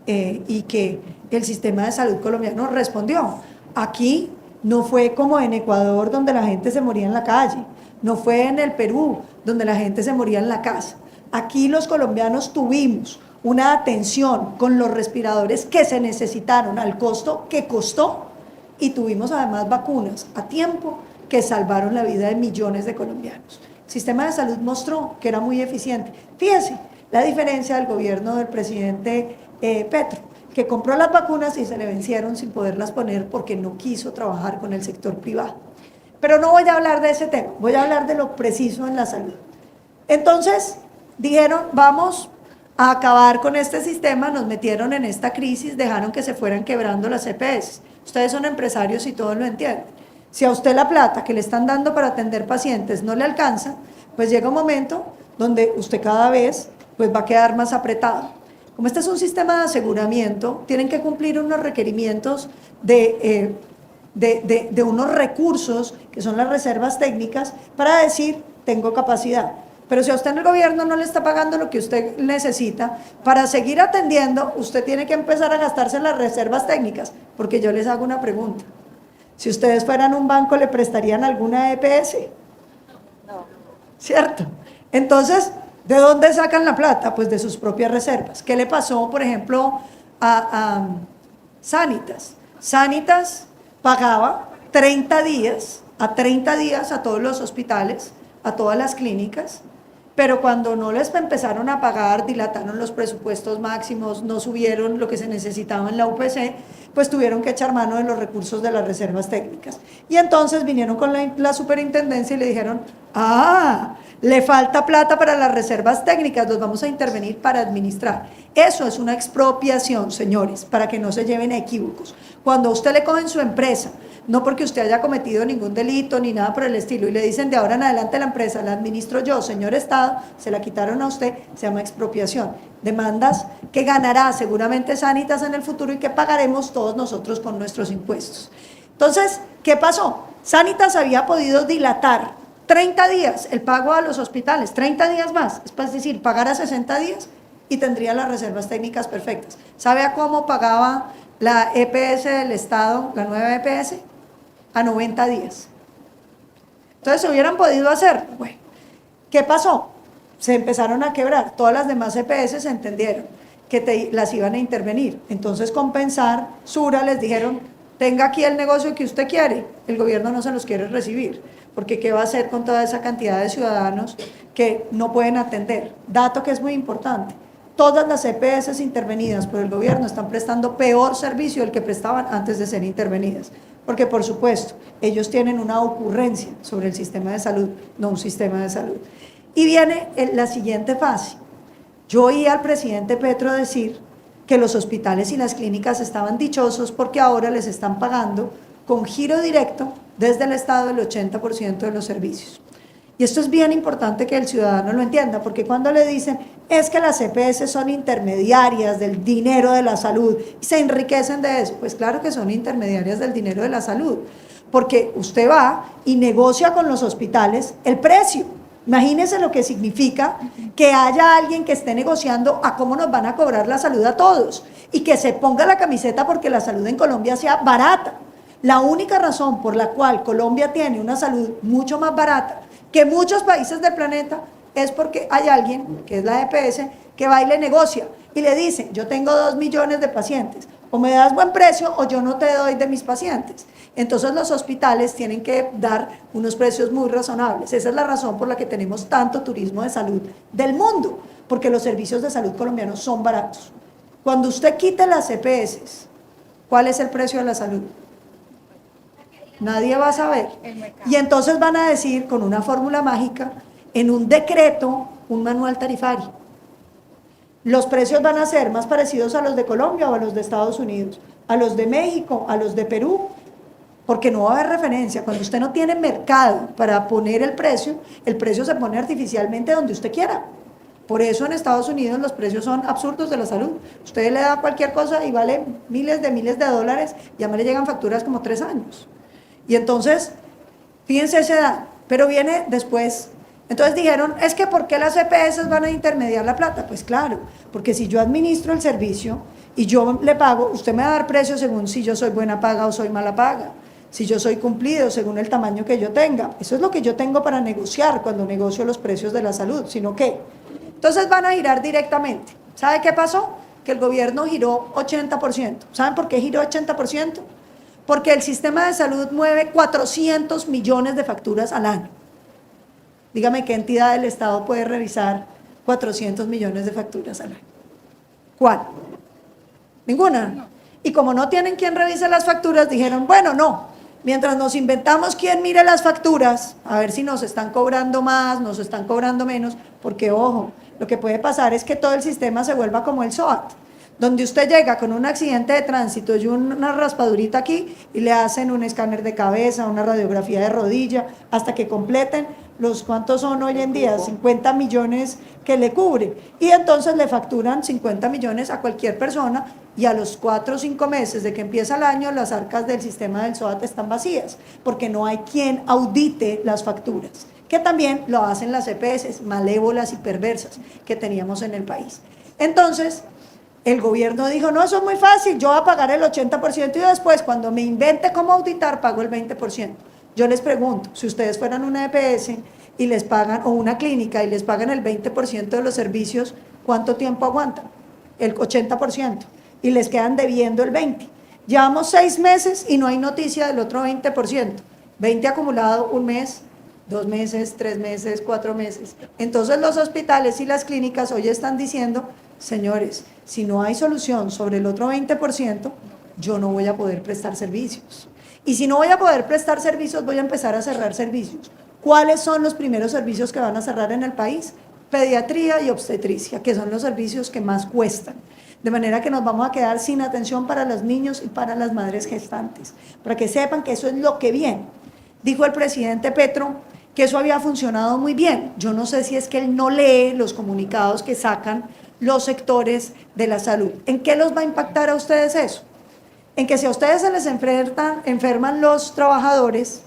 y que el sistema de salud colombiano respondió. Aquí no fue como en Ecuador, donde la gente se moría en la calle, no fue en el Perú, donde la gente se moría en la casa. Aquí los colombianos tuvimos una atención con los respiradores que se necesitaron al costo que costó y tuvimos además vacunas a tiempo que salvaron la vida de millones de colombianos. El sistema de salud mostró que era muy eficiente. Fíjense la diferencia del gobierno del presidente Petro, que compró las vacunas y se le vencieron sin poderlas poner porque no quiso trabajar con el sector privado. Pero no voy a hablar de ese tema, voy a hablar de lo preciso en la salud. Entonces dijeron: vamos a acabar con este sistema, nos metieron en esta crisis, dejaron que se fueran quebrando las EPS. Ustedes son empresarios y todos lo entienden. Si a usted la plata que le están dando para atender pacientes no le alcanza, pues llega un momento donde usted cada vez pues va a quedar más apretado. Como este es un sistema de aseguramiento, tienen que cumplir unos requerimientos de unos recursos que son las reservas técnicas para decir: tengo capacidad. Pero si a usted en el gobierno no le está pagando lo que usted necesita, para seguir atendiendo, usted tiene que empezar a gastarse en las reservas técnicas. Porque yo les hago una pregunta: si ustedes fueran un banco, ¿le prestarían alguna EPS? No. ¿Cierto? Entonces, ¿de dónde sacan la plata? Pues de sus propias reservas. ¿Qué le pasó, por ejemplo, a Sanitas? Sanitas pagaba 30 días a todos los hospitales, a todas las clínicas, pero cuando no les empezaron a pagar, dilataron los presupuestos máximos, no subieron lo que se necesitaba en la UPC, pues tuvieron que echar mano de los recursos de las reservas técnicas. Y entonces vinieron con la superintendencia y le dijeron: le falta plata para las reservas técnicas, los vamos a intervenir para administrar. Eso es una expropiación, señores, para que no se lleven a equívocos. Cuando a usted le cogen su empresa, no porque usted haya cometido ningún delito ni nada por el estilo, y le dicen: de ahora en adelante la empresa la administro yo, señor Estado, se la quitaron a usted, se llama expropiación. Demandas que ganará seguramente Sanitas en el futuro y que pagaremos todos nosotros con nuestros impuestos. Entonces, ¿qué pasó? Sanitas había podido dilatar 30 días el pago a los hospitales, 30 días más, es decir, pagar a 60 días y tendría las reservas técnicas perfectas. ¿Sabe a cómo pagaba la EPS del Estado, la nueva EPS? A 90 días. Entonces, ¿se hubieran podido hacer? Bueno, ¿Qué pasó? Se empezaron a quebrar. Todas las demás EPS entendieron que las iban a intervenir. Entonces, Compensar, Sura, les dijeron, tenga aquí el negocio que usted quiere. El gobierno no se los quiere recibir, porque ¿qué va a hacer con toda esa cantidad de ciudadanos que no pueden atender? Dato que es muy importante. Todas las EPS intervenidas por el gobierno están prestando peor servicio del que prestaban antes de ser intervenidas. Porque, por supuesto, ellos tienen una ocurrencia sobre el sistema de salud, no un sistema de salud. Y viene la siguiente fase. Yo oí al presidente Petro decir que los hospitales y las clínicas estaban dichosos porque ahora les están pagando con giro directo desde el Estado el 80% de los servicios. Y esto es bien importante que el ciudadano lo entienda, porque cuando le dicen, es que las EPS son intermediarias del dinero de la salud y se enriquecen de eso, pues claro que son intermediarias del dinero de la salud, porque usted va y negocia con los hospitales el precio. Imagínense lo que significa que haya alguien que esté negociando a cómo nos van a cobrar la salud a todos y que se ponga la camiseta porque la salud en Colombia sea barata. La única razón por la cual Colombia tiene una salud mucho más barata que muchos países del planeta es porque hay alguien, que es la EPS, que va y le negocia y le dice, yo tengo 2 millones de pacientes, o me das buen precio o yo no te doy de mis pacientes. Entonces los hospitales tienen que dar unos precios muy razonables. Esa es la razón por la que tenemos tanto turismo de salud del mundo, porque los servicios de salud colombianos son baratos. Cuando usted quite las EPS, ¿cuál es el precio de la salud? Nadie va a saber. Y entonces van a decir con una fórmula mágica, en un decreto, un manual tarifario. Los precios van a ser más parecidos a los de Colombia o a los de Estados Unidos, a los de México, a los de Perú, porque no va a haber referencia. Cuando usted no tiene mercado para poner el precio se pone artificialmente donde usted quiera. Por eso en Estados Unidos los precios son absurdos de la salud. Usted le da cualquier cosa y vale miles de dólares, ya me le llegan facturas como 3 años. Y entonces, fíjense esa edad, pero viene después. Entonces dijeron, es que ¿por qué las EPS van a intermediar la plata? Pues claro, porque si yo administro el servicio y yo le pago, usted me va a dar precio según si yo soy buena paga o soy mala paga, si yo soy cumplido según el tamaño que yo tenga. Eso es lo que yo tengo para negociar cuando negocio los precios de la salud, sino que entonces van a girar directamente. ¿Sabe qué pasó? Que el gobierno giró 80%. ¿Saben por qué giró 80%? Porque el sistema de salud mueve 400 millones de facturas al año. Dígame qué entidad del Estado puede revisar 400 millones de facturas al año. ¿Cuál? Ninguna. Y como no tienen quien revise las facturas, dijeron, bueno, no, mientras nos inventamos quién mire las facturas, a ver si nos están cobrando más, nos están cobrando menos, porque ojo, lo que puede pasar es que todo el sistema se vuelva como el SOAT, donde usted llega con un accidente de tránsito y una raspadurita aquí y le hacen un escáner de cabeza, una radiografía de rodilla, hasta que completen los cuántos son hoy en día, 50 millones que le cubre. Y entonces le facturan 50 millones a cualquier persona y a los 4 o 5 meses de que empieza el año, las arcas del sistema del SOAT están vacías, porque no hay quien audite las facturas, que también lo hacen las EPS malévolas y perversas que teníamos en el país. Entonces, el gobierno dijo, no, eso es muy fácil, yo voy a pagar el 80% y después, cuando me invente cómo auditar, pago el 20%. Yo les pregunto, si ustedes fueran una EPS y les pagan, o una clínica y les pagan el 20% de los servicios, ¿cuánto tiempo aguantan? El 80%. Y les quedan debiendo el 20%. Llevamos 6 meses y no hay noticia del otro 20%. 20 acumulado, 1 mes, 2 meses, 3 meses, 4 meses. Entonces los hospitales y las clínicas hoy están diciendo, señores, si no hay solución sobre el otro 20%, yo no voy a poder prestar servicios. Y si no voy a poder prestar servicios, voy a empezar a cerrar servicios. ¿Cuáles son los primeros servicios que van a cerrar en el país? Pediatría y obstetricia, que son los servicios que más cuestan. De manera que nos vamos a quedar sin atención para los niños y para las madres gestantes. Para que sepan que eso es lo que viene. Dijo el presidente Petro que eso había funcionado muy bien. Yo no sé si es que él no lee los comunicados que sacan los sectores de la salud. ¿En qué los va a impactar a ustedes eso? En que si a ustedes se les enferman los trabajadores,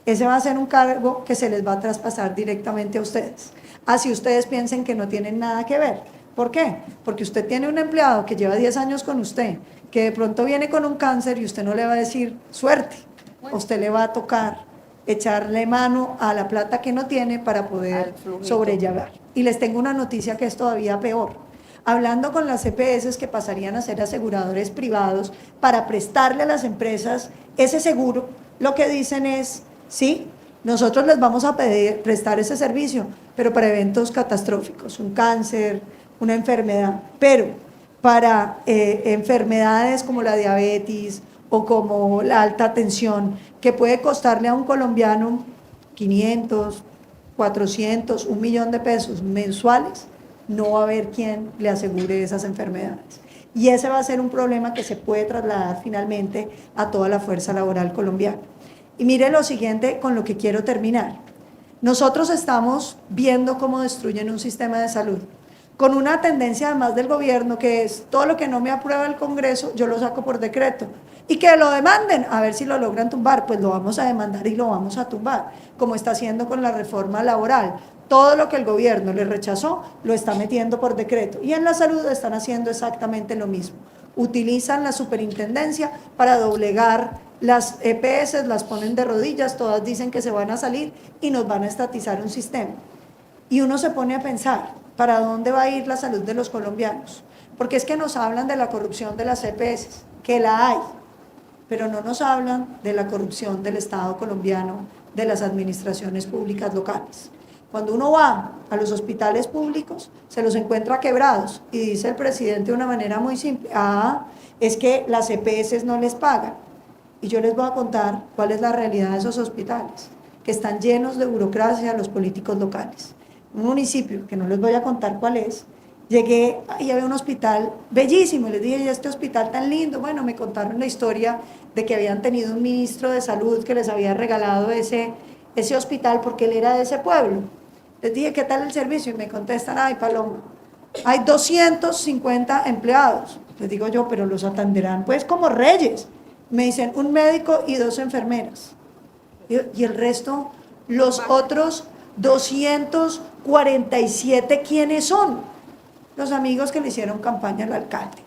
ese va a ser un cargo que se les va a traspasar directamente a ustedes. Así ustedes piensen que no tienen nada que ver. ¿Por qué? Porque usted tiene un empleado que lleva 10 años con usted, que de pronto viene con un cáncer y usted no le va a decir suerte, a usted le va a tocar echarle mano a la plata que no tiene para poder sobrellevar. Y les tengo una noticia que es todavía peor. Hablando con las EPS que pasarían a ser aseguradores privados para prestarle a las empresas ese seguro, lo que dicen es, sí, nosotros les vamos a prestar ese servicio, pero para eventos catastróficos, un cáncer, una enfermedad, pero para enfermedades como la diabetes o como la alta tensión, que puede costarle a un colombiano 500, 400, 1 millón de pesos mensuales, no va a haber quien le asegure esas enfermedades. Y ese va a ser un problema que se puede trasladar finalmente a toda la fuerza laboral colombiana. Y mire lo siguiente con lo que quiero terminar. Nosotros estamos viendo cómo destruyen un sistema de salud, con una tendencia además del gobierno que es todo lo que no me aprueba el Congreso, yo lo saco por decreto. Y que lo demanden, a ver si lo logran tumbar, pues lo vamos a demandar y lo vamos a tumbar, como está haciendo con la reforma laboral. Todo lo que el gobierno le rechazó, lo está metiendo por decreto. Y en la salud están haciendo exactamente lo mismo. Utilizan la superintendencia para doblegar las EPS, las ponen de rodillas, todas dicen que se van a salir y nos van a estatizar un sistema. Y uno se pone a pensar, ¿para dónde va a ir la salud de los colombianos? Porque es que nos hablan de la corrupción de las EPS, que la hay, pero no nos hablan de la corrupción del Estado colombiano, de las administraciones públicas locales. Cuando uno va a los hospitales públicos, se los encuentra quebrados y dice el presidente de una manera muy simple, es que las EPS no les pagan. Y yo les voy a contar cuál es la realidad de esos hospitales, que están llenos de burocracia los políticos locales. Un municipio, que no les voy a contar cuál es, llegué y había un hospital bellísimo, y les dije, ¿y este hospital tan lindo? Bueno, me contaron la historia de que habían tenido un ministro de salud que les había regalado ese hospital porque él era de ese pueblo. Les dije, ¿qué tal el servicio? Y me contestan, ay, Paloma, hay 250 empleados. Les digo yo, pero los atenderán pues como reyes. Me dicen, un médico y 2 enfermeras. Y el resto, los otros 247, ¿quiénes son? Los amigos que le hicieron campaña al alcalde.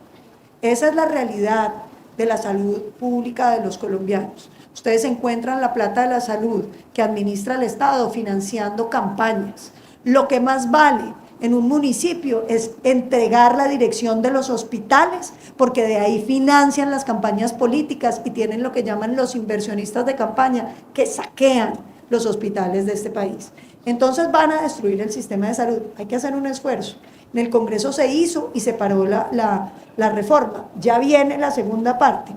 Esa es la realidad de la salud pública de los colombianos. Ustedes encuentran la plata de la salud que administra el Estado financiando campañas. Lo que más vale en un municipio es entregar la dirección de los hospitales, porque de ahí financian las campañas políticas y tienen lo que llaman los inversionistas de campaña, que saquean los hospitales de este país. Entonces van a destruir el sistema de salud. Hay que hacer un esfuerzo. En el Congreso se hizo y se paró la reforma. Ya viene la segunda parte.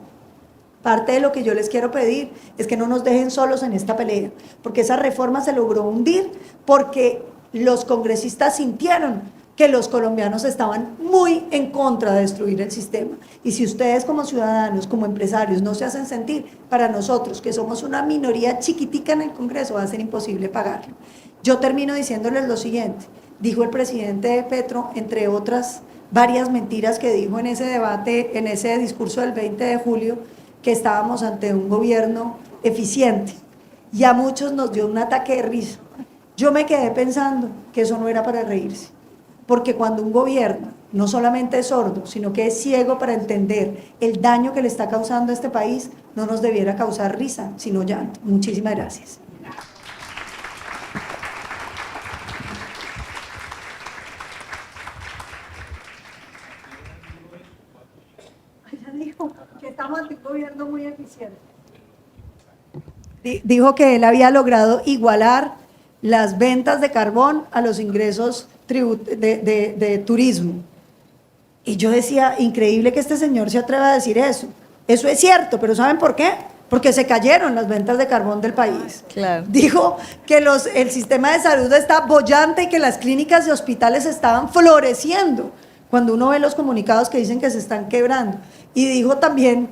Parte de lo que yo les quiero pedir es que no nos dejen solos en esta pelea, porque esa reforma se logró hundir porque los congresistas sintieron que los colombianos estaban muy en contra de destruir el sistema. Y si ustedes como ciudadanos, como empresarios, no se hacen sentir, para nosotros, que somos una minoría chiquitica en el Congreso, va a ser imposible pagarlo. Yo termino diciéndoles lo siguiente. Dijo el presidente Petro, entre otras varias mentiras que dijo en ese debate, en ese discurso del 20 de julio, que estábamos ante un gobierno eficiente. Y a muchos nos dio un ataque de risa. Yo me quedé pensando que eso no era para reírse. Porque cuando un gobierno no solamente es sordo, sino que es ciego para entender el daño que le está causando a este país, no nos debiera causar risa, sino llanto. Muchísimas gracias. Ella dijo que estamos ante un gobierno muy eficiente. Dijo que él había logrado igualar las ventas de carbón a los ingresos de turismo. Y yo decía, increíble que este señor se atreva a decir eso. Eso es cierto, pero ¿saben por qué? Porque se cayeron las ventas de carbón del país. Claro. Dijo que el sistema de salud está boyante y que las clínicas y hospitales estaban floreciendo, cuando uno ve los comunicados que dicen que se están quebrando. Y dijo también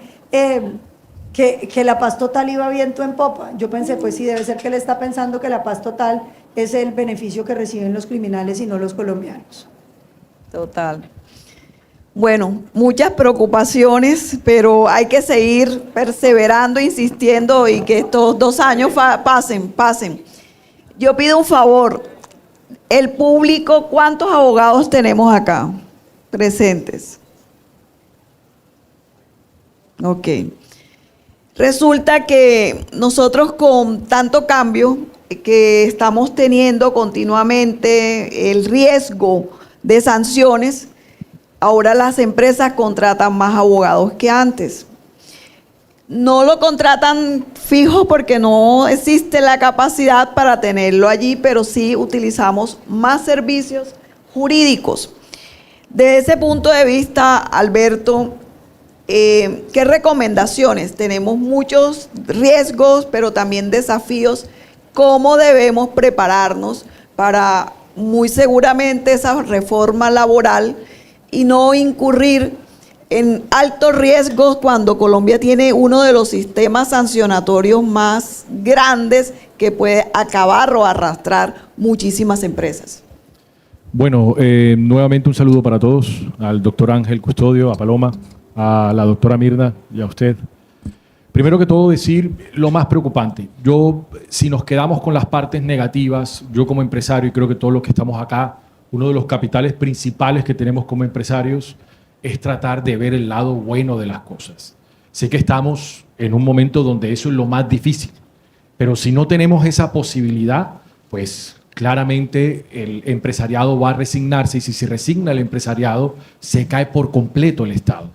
que la paz total iba viento en popa. Yo pensé, pues sí, debe ser que él está pensando que la paz total es el beneficio que reciben los criminales y no los colombianos. Total. Bueno, muchas preocupaciones, pero hay que seguir perseverando, insistiendo y que estos 2 años pasen. Yo pido un favor, el público, ¿cuántos abogados tenemos acá presentes? Ok. Resulta que nosotros con tanto cambio que estamos teniendo continuamente, el riesgo de sanciones, ahora las empresas contratan más abogados que antes. No lo contratan fijo porque no existe la capacidad para tenerlo allí, pero sí utilizamos más servicios jurídicos. Desde ese punto de vista, Alberto, ¿qué recomendaciones? Tenemos muchos riesgos, pero también desafíos. ¿Cómo debemos prepararnos para muy seguramente esa reforma laboral y no incurrir en altos riesgos cuando Colombia tiene uno de los sistemas sancionatorios más grandes que puede acabar o arrastrar muchísimas empresas? Bueno, nuevamente un saludo para todos, al doctor Ángel Custodio, a Paloma, a la doctora Mirna y a usted. Primero que todo decir lo más preocupante. Si nos quedamos con las partes negativas, yo como empresario y creo que todos los que estamos acá, uno de los capitales principales que tenemos como empresarios es tratar de ver el lado bueno de las cosas. Sé que estamos en un momento donde eso es lo más difícil, pero si no tenemos esa posibilidad, pues claramente el empresariado va a resignarse y si se resigna el empresariado, se cae por completo el Estado.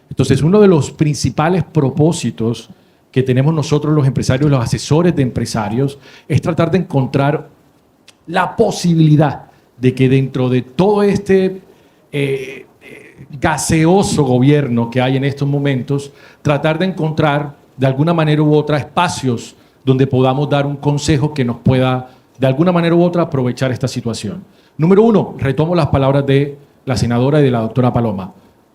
Entonces, uno de los principales propósitos que tenemos nosotros los empresarios, los asesores de empresarios, es tratar de encontrar la posibilidad de que dentro de todo este gaseoso gobierno que hay en estos momentos, tratar de encontrar de alguna manera u otra espacios donde podamos dar un consejo que nos pueda de alguna manera u otra aprovechar esta situación. Número uno, retomo las palabras de la senadora y de la doctora Paloma.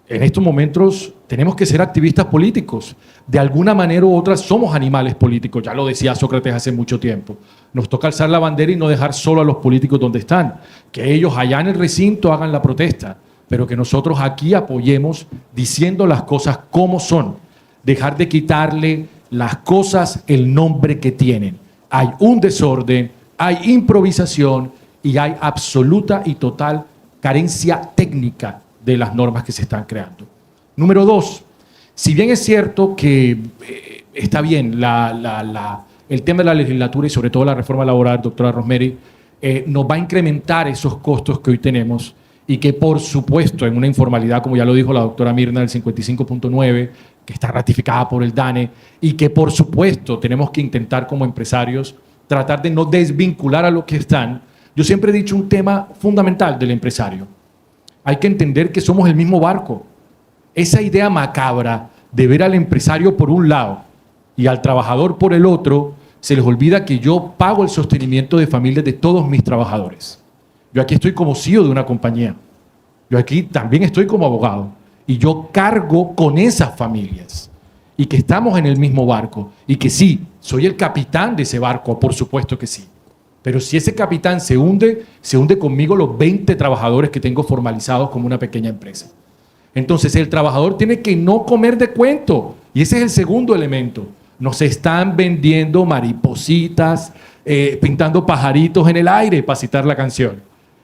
En estos momentos tenemos que ser activistas políticos. De alguna manera u otra somos animales políticos, ya lo decía Sócrates hace mucho tiempo. Nos toca alzar la bandera y no dejar solo a los políticos donde están. Que ellos allá en el recinto hagan la protesta, pero que nosotros aquí apoyemos diciendo las cosas como son. Dejar de quitarle las cosas el nombre que tienen. Hay un desorden, hay improvisación y hay absoluta y total carencia técnica de las normas que se están creando. Número dos, si bien es cierto que está bien el tema de la legislatura y sobre todo la reforma laboral, doctora Rosemary, nos va a incrementar esos costos que hoy tenemos y que por supuesto en una informalidad, como ya lo dijo la doctora Mirna, del 55.9, que está ratificada por el DANE y que por supuesto tenemos que intentar como empresarios tratar de no desvincular a lo que están. Yo siempre he dicho un tema fundamental del empresario. Hay que entender que somos el mismo barco. Esa idea macabra de ver al empresario por un lado y al trabajador por el otro, se les olvida que yo pago el sostenimiento de familias de todos mis trabajadores. Yo aquí estoy como CEO de una compañía. Yo aquí también estoy como abogado. Y yo cargo con esas familias. Y que estamos en el mismo barco. Y que sí, soy el capitán de ese barco, por supuesto que sí. Pero si ese capitán se hunde conmigo los 20 trabajadores que tengo formalizados como una pequeña empresa. Entonces el trabajador tiene que no comer de cuento. Y ese es el segundo elemento. Nos están vendiendo maripositas, pintando pajaritos en el aire, para citar la canción.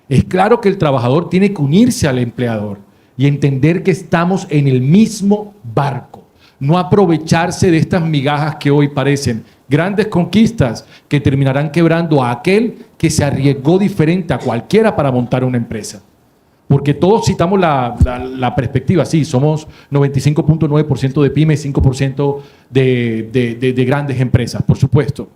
Es claro que el trabajador tiene que unirse al empleador y entender que estamos en el mismo barco. No aprovecharse de estas migajas que hoy parecen grandes conquistas que terminarán quebrando a aquel que se arriesgó diferente a cualquiera para montar una empresa. Porque todos citamos la perspectiva, sí, somos 95.9% de pymes, 5% de grandes empresas, por supuesto.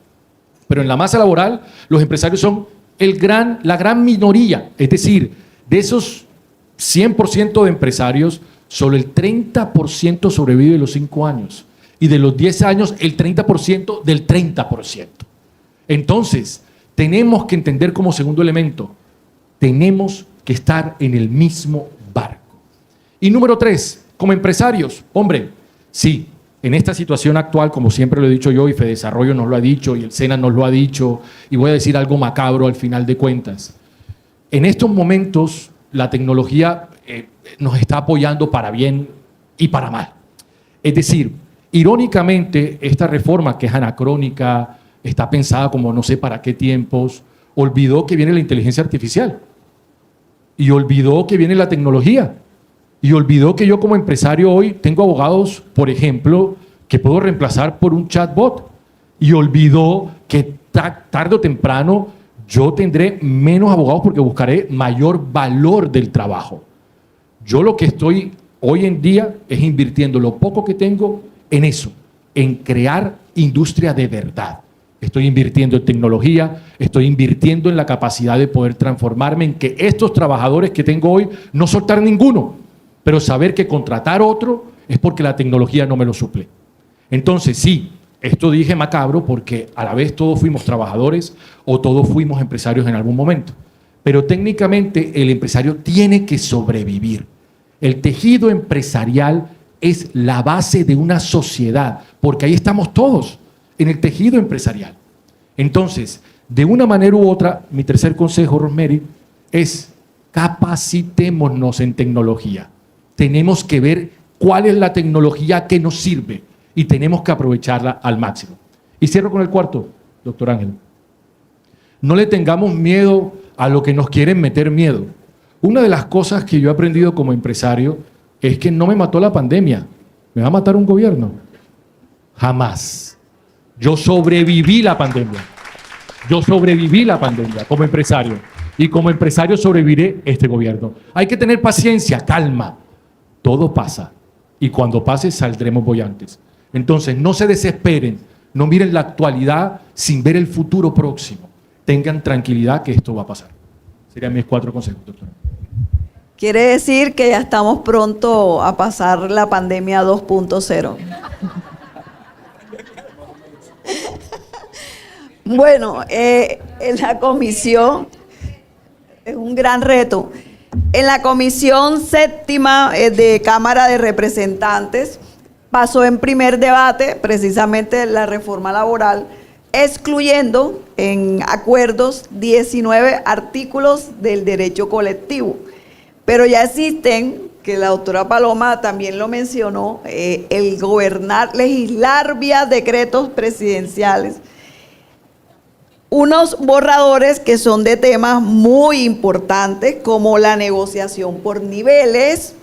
Pero en la masa laboral, los empresarios son la gran minoría. Es decir, de esos 100% de empresarios, solo el 30% sobrevive los 5 años. Y de los 10 años, el 30% del 30%. Entonces, tenemos que entender como segundo elemento, tenemos que estar en el mismo barco. Y número 3, como empresarios, hombre, sí, en esta situación actual, como siempre lo he dicho yo, y Fedesarrollo nos lo ha dicho, y el SENA nos lo ha dicho, y voy a decir algo macabro al final de cuentas. En estos momentos, la tecnología nos está apoyando para bien y para mal. Es decir, irónicamente, esta reforma que es anacrónica, está pensada como no sé para qué tiempos, olvidó que viene la inteligencia artificial. Y olvidó que viene la tecnología. Y olvidó que yo como empresario hoy tengo abogados, por ejemplo, que puedo reemplazar por un chatbot, y olvidó que tarde o temprano yo tendré menos abogados porque buscaré mayor valor del trabajo. Yo lo que estoy hoy en día es invirtiendo lo poco que tengo en eso, en crear industria de verdad. Estoy invirtiendo en tecnología, estoy invirtiendo en la capacidad de poder transformarme, en que estos trabajadores que tengo hoy no soltar ninguno, pero saber que contratar otro es porque la tecnología no me lo suple. Entonces, sí, esto dije macabro porque a la vez todos fuimos trabajadores o todos fuimos empresarios en algún momento. Pero técnicamente el empresario tiene que sobrevivir. El tejido empresarial es la base de una sociedad, porque ahí estamos todos, en el tejido empresarial. Entonces, de una manera u otra, mi tercer consejo, Rosemary, es capacitémonos en tecnología. Tenemos que ver cuál es la tecnología que nos sirve y tenemos que aprovecharla al máximo. Y cierro con el cuarto, doctor Ángel. No le tengamos miedo a lo que nos quieren meter miedo. Una de las cosas que yo he aprendido como empresario es que no me mató la pandemia, me va a matar un gobierno. Jamás. Yo sobreviví la pandemia. Yo sobreviví la pandemia como empresario. Y como empresario sobreviviré este gobierno. Hay que tener paciencia, calma. Todo pasa. Y cuando pase saldremos bollantes. Entonces, no se desesperen. No miren la actualidad sin ver el futuro próximo. Tengan tranquilidad que esto va a pasar. Serían mis 4 consejos, doctor. Quiere decir que ya estamos pronto a pasar la pandemia 2.0. Bueno, en la comisión, es un gran reto. En la comisión séptima de Cámara de Representantes pasó en primer debate precisamente la reforma laboral, excluyendo en acuerdos 19 artículos del derecho colectivo. Pero ya existen, que la doctora Paloma también lo mencionó, el legislar vía decretos presidenciales, unos borradores que son de temas muy importantes como la negociación por niveles,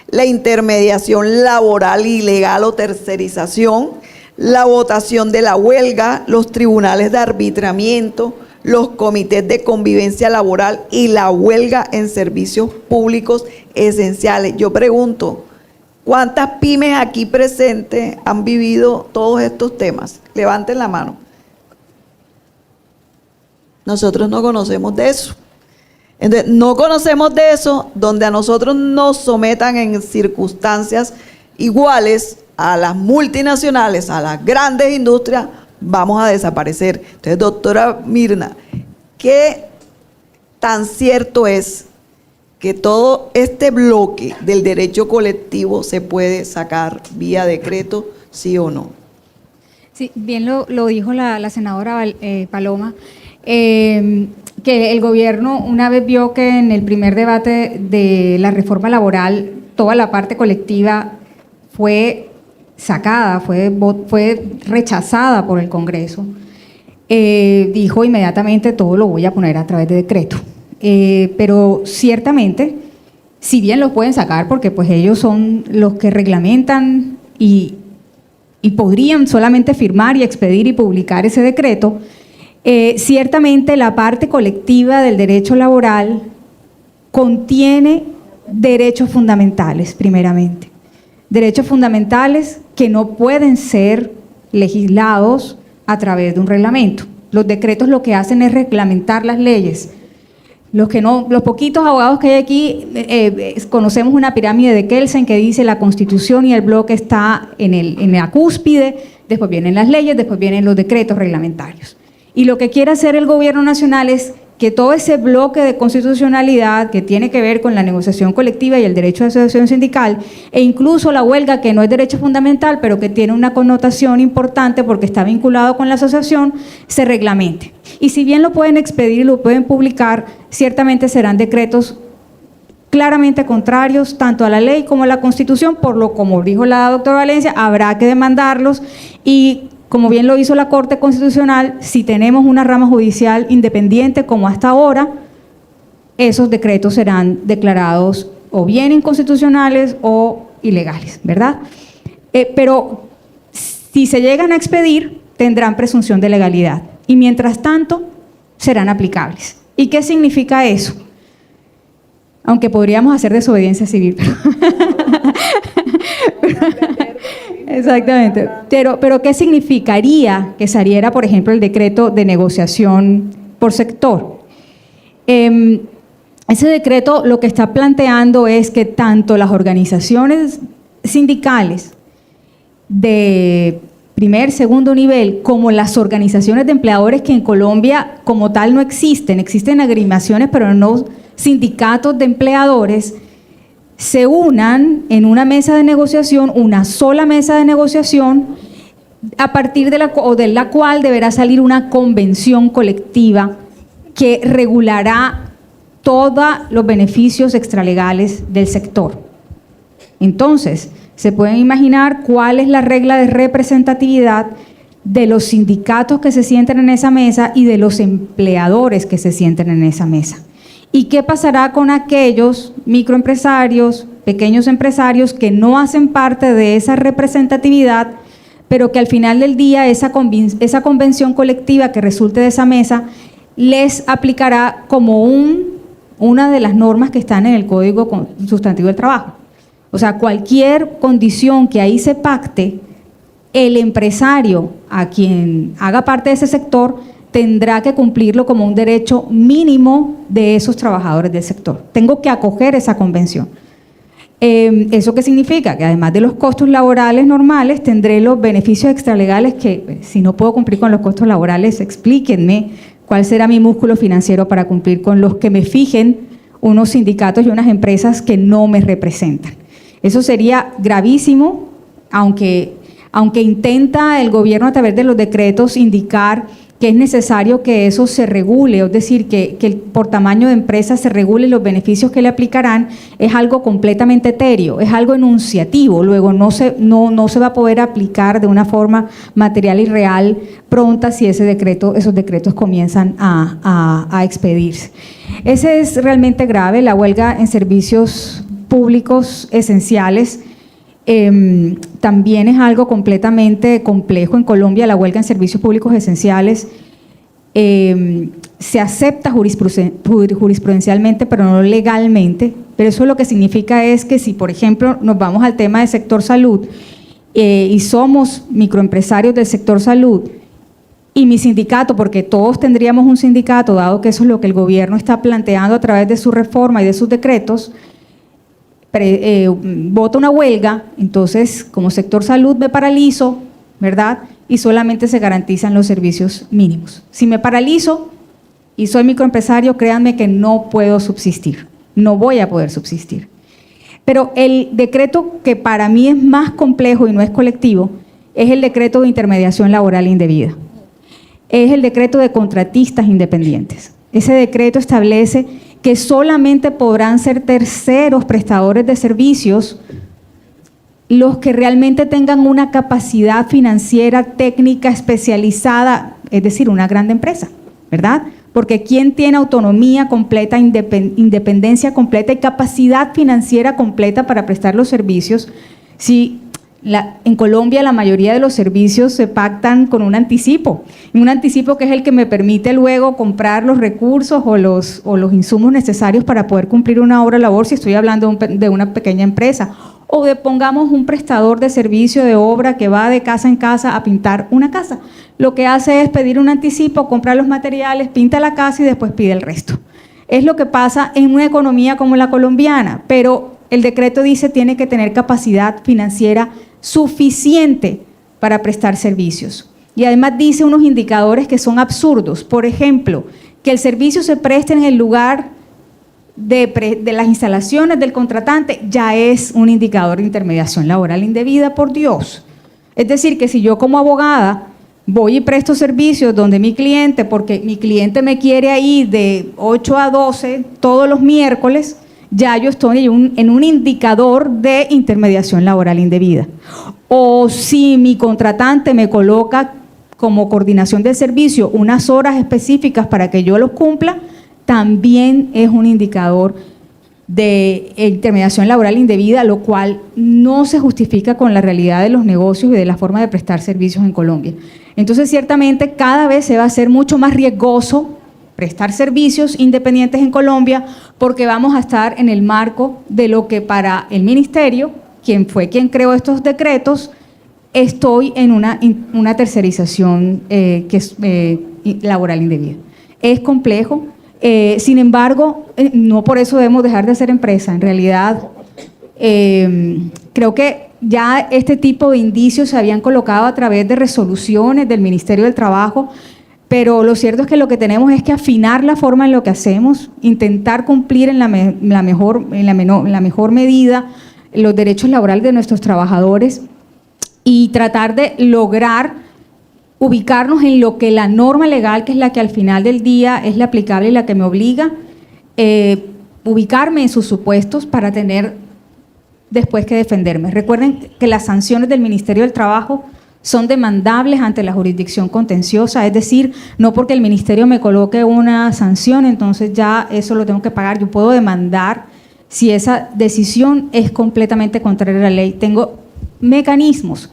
la intermediación laboral ilegal o tercerización, la votación de la huelga, los tribunales de arbitramiento, los comités de convivencia laboral y la huelga en servicios públicos esenciales. Yo pregunto, ¿cuántas pymes aquí presentes han vivido todos estos temas? Levanten la mano. Nosotros no conocemos de eso. Entonces, no conocemos de eso donde a nosotros nos sometan en circunstancias iguales a las multinacionales, a las grandes industrias, vamos a desaparecer. Entonces, doctora Mirna, ¿qué tan cierto es que todo este bloque del derecho colectivo se puede sacar vía decreto, sí o no? Sí, bien lo dijo la senadora Paloma, que el gobierno una vez vio que en el primer debate de la reforma laboral toda la parte colectiva fue sacada, fue rechazada por el Congreso, dijo inmediatamente todo lo voy a poner a través de decreto. Pero ciertamente, si bien los pueden sacar porque pues ellos son los que reglamentan y podrían solamente firmar y expedir y publicar ese decreto, ciertamente la parte colectiva del derecho laboral contiene derechos fundamentales, primeramente. Derechos fundamentales que no pueden ser legislados a través de un reglamento. Los decretos lo que hacen es reglamentar las leyes. Los poquitos abogados que hay aquí, conocemos una pirámide de Kelsen que dice la Constitución y el bloque está en la cúspide, después vienen las leyes, después vienen los decretos reglamentarios. Y lo que quiere hacer el gobierno nacional es que todo ese bloque de constitucionalidad que tiene que ver con la negociación colectiva y el derecho de asociación sindical, e incluso la huelga, que no es derecho fundamental, pero que tiene una connotación importante porque está vinculado con la asociación, se reglamente. Y si bien lo pueden expedir y lo pueden publicar, ciertamente serán decretos claramente contrarios tanto a la ley como a la Constitución, por lo como dijo la doctora Valencia, habrá que demandarlos y como bien lo hizo la Corte Constitucional, si tenemos una rama judicial independiente como hasta ahora, esos decretos serán declarados o bien inconstitucionales o ilegales, ¿verdad? Pero Si se llegan a expedir, tendrán presunción de legalidad y mientras tanto serán aplicables. ¿Y qué significa eso? Aunque podríamos hacer desobediencia civil. Exactamente. Pero ¿qué significaría que saliera, por ejemplo, el decreto de negociación por sector? Ese decreto lo que está planteando es que tanto las organizaciones sindicales de primer, segundo nivel, como las organizaciones de empleadores que en Colombia como tal no existen, existen agrupaciones pero no sindicatos de empleadores, se unan en una mesa de negociación, una sola mesa de negociación, a partir de la cual deberá salir una convención colectiva que regulará todos los beneficios extralegales del sector. Entonces, se pueden imaginar cuál es la regla de representatividad de los sindicatos que se sienten en esa mesa y de los empleadores que se sienten en esa mesa. ¿Y qué pasará con aquellos microempresarios, pequeños empresarios que no hacen parte de esa representatividad, pero que al final del día esa convención colectiva que resulte de esa mesa les aplicará como una de las normas que están en el Código Sustantivo del Trabajo? O sea, cualquier condición que ahí se pacte, el empresario a quien haga parte de ese sector tendrá que cumplirlo como un derecho mínimo de esos trabajadores del sector. Tengo que acoger esa convención. ¿Eso qué significa? Que además de los costos laborales normales, tendré los beneficios extralegales que, si no puedo cumplir con los costos laborales, explíquenme cuál será mi músculo financiero para cumplir con los que me fijen unos sindicatos y unas empresas que no me representan. Eso sería gravísimo, aunque intenta el gobierno a través de los decretos indicar que es necesario que eso se regule, es decir, que por tamaño de empresa se regule los beneficios que le aplicarán, es algo completamente etéreo, es algo enunciativo, luego no se va a poder aplicar de una forma material y real pronta si esos decretos comienzan a expedirse. Ese es realmente grave, la huelga en servicios públicos esenciales. También es algo completamente complejo. En Colombia la huelga en servicios públicos esenciales se acepta jurisprudencialmente, pero no legalmente. Pero eso lo que significa es que si, por ejemplo, nos vamos al tema del sector salud y somos microempresarios del sector salud y mi sindicato, porque todos tendríamos un sindicato, dado que eso es lo que el gobierno está planteando a través de su reforma y de sus decretos, vota una huelga, entonces como sector salud me paralizo, ¿verdad? Y solamente se garantizan los servicios mínimos. Si me paralizo y soy microempresario, créanme que no puedo subsistir, no voy a poder subsistir. Pero el decreto que para mí es más complejo y no es colectivo, es el decreto de intermediación laboral indebida. Es el decreto de contratistas independientes. Ese decreto establece que solamente podrán ser terceros prestadores de servicios los que realmente tengan una capacidad financiera, técnica, especializada, es decir, una gran empresa, ¿verdad? Porque ¿quién tiene autonomía completa, independencia completa y capacidad financiera completa para prestar los servicios? Si en Colombia la mayoría de los servicios se pactan con un anticipo que es el que me permite luego comprar los recursos o los insumos necesarios para poder cumplir una obra o labor, si estoy hablando de una pequeña empresa, o pongamos un prestador de servicio de obra que va de casa en casa a pintar una casa. Lo que hace es pedir un anticipo, comprar los materiales, pinta la casa y después pide el resto. Es lo que pasa en una economía como la colombiana, pero el decreto dice tiene que tener capacidad financiera suficiente para prestar servicios. Y además dice unos indicadores que son absurdos. Por ejemplo, que el servicio se preste en el lugar de las instalaciones del contratante ya es un indicador de intermediación laboral indebida, por Dios. Es decir, que si yo como abogada voy y presto servicios donde mi cliente, porque mi cliente me quiere ahí de 8 a 12 todos los miércoles, ya yo estoy en un indicador de intermediación laboral indebida. O si mi contratante me coloca como coordinación del servicio unas horas específicas para que yo los cumpla, también es un indicador de intermediación laboral indebida, lo cual no se justifica con la realidad de los negocios y de la forma de prestar servicios en Colombia. Entonces, ciertamente, cada vez se va a hacer mucho más riesgoso prestar servicios independientes en Colombia, porque vamos a estar en el marco de lo que para el ministerio, quien creó estos decretos, estoy en una tercerización que es laboral indebida. Es complejo, sin embargo, no por eso debemos dejar de ser empresa. En realidad, creo que ya este tipo de indicios se habían colocado a través de resoluciones del Ministerio del Trabajo, pero lo cierto es que lo que tenemos es que afinar la forma en lo que hacemos, intentar cumplir en la mejor medida los derechos laborales de nuestros trabajadores y tratar de lograr ubicarnos en lo que la norma legal, que es la que al final del día es la aplicable y la que me obliga, ubicarme en sus supuestos para tener después que defenderme. Recuerden que las sanciones del Ministerio del Trabajo son demandables ante la jurisdicción contenciosa, es decir, no porque el ministerio me coloque una sanción, entonces ya eso lo tengo que pagar. Yo puedo demandar si esa decisión es completamente contraria a la ley. Tengo mecanismos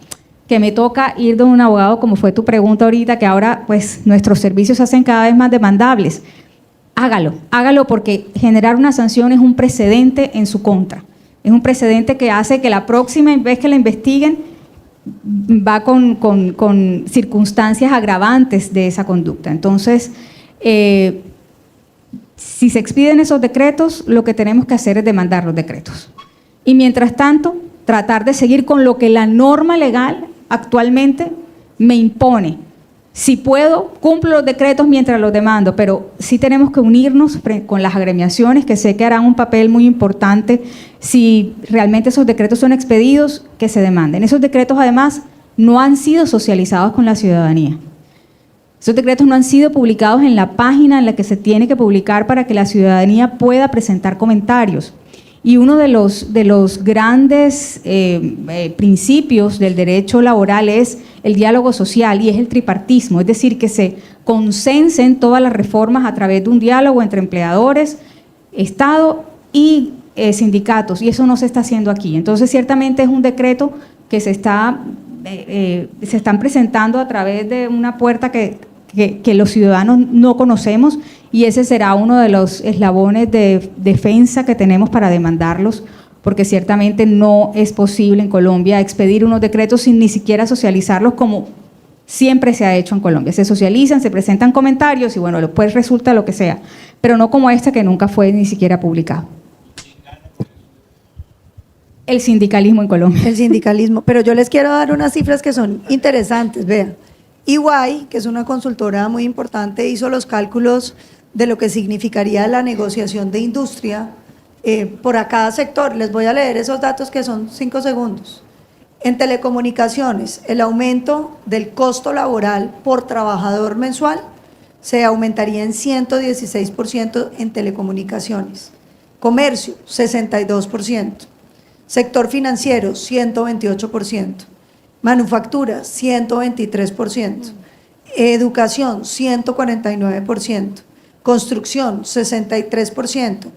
que me toca ir de un abogado, como fue tu pregunta ahorita, que ahora pues nuestros servicios se hacen cada vez más demandables. Hágalo porque generar una sanción es un precedente en su contra. Es un precedente que hace que la próxima vez que la investiguen va con circunstancias agravantes de esa conducta. Entonces, si se expiden esos decretos, lo que tenemos que hacer es demandar los decretos. Y mientras tanto, tratar de seguir con lo que la norma legal actualmente me impone. Si puedo, cumplo los decretos mientras los demando, pero sí tenemos que unirnos con las agremiaciones, que sé que harán un papel muy importante. Si realmente esos decretos son expedidos, que se demanden. Esos decretos, además, no han sido socializados con la ciudadanía. Esos decretos no han sido publicados en la página en la que se tiene que publicar para que la ciudadanía pueda presentar comentarios. Y uno de los grandes principios del derecho laboral es el diálogo social y es el tripartismo, es decir, que se consensen todas las reformas a través de un diálogo entre empleadores, Estado y sindicatos, y eso no se está haciendo aquí. Entonces, ciertamente es un decreto que se están presentando a través de una puerta que los ciudadanos no conocemos, y ese será uno de los eslabones de defensa que tenemos para demandarlos, porque ciertamente no es posible en Colombia expedir unos decretos sin ni siquiera socializarlos como siempre se ha hecho en Colombia. Se socializan, se presentan comentarios y bueno, después resulta lo que sea, pero no como este que nunca fue ni siquiera publicado. El sindicalismo en Colombia. El sindicalismo, pero yo les quiero dar unas cifras que son interesantes, vean. EY, que es una consultora muy importante, hizo los cálculos de lo que significaría la negociación de industria por a cada sector. Les voy a leer esos datos que son 5 segundos. En telecomunicaciones, el aumento del costo laboral por trabajador mensual se aumentaría en 116% en telecomunicaciones. Comercio, 62%. Sector financiero, 128%. Manufactura, 123%. Educación, 149%. Construcción, 63%.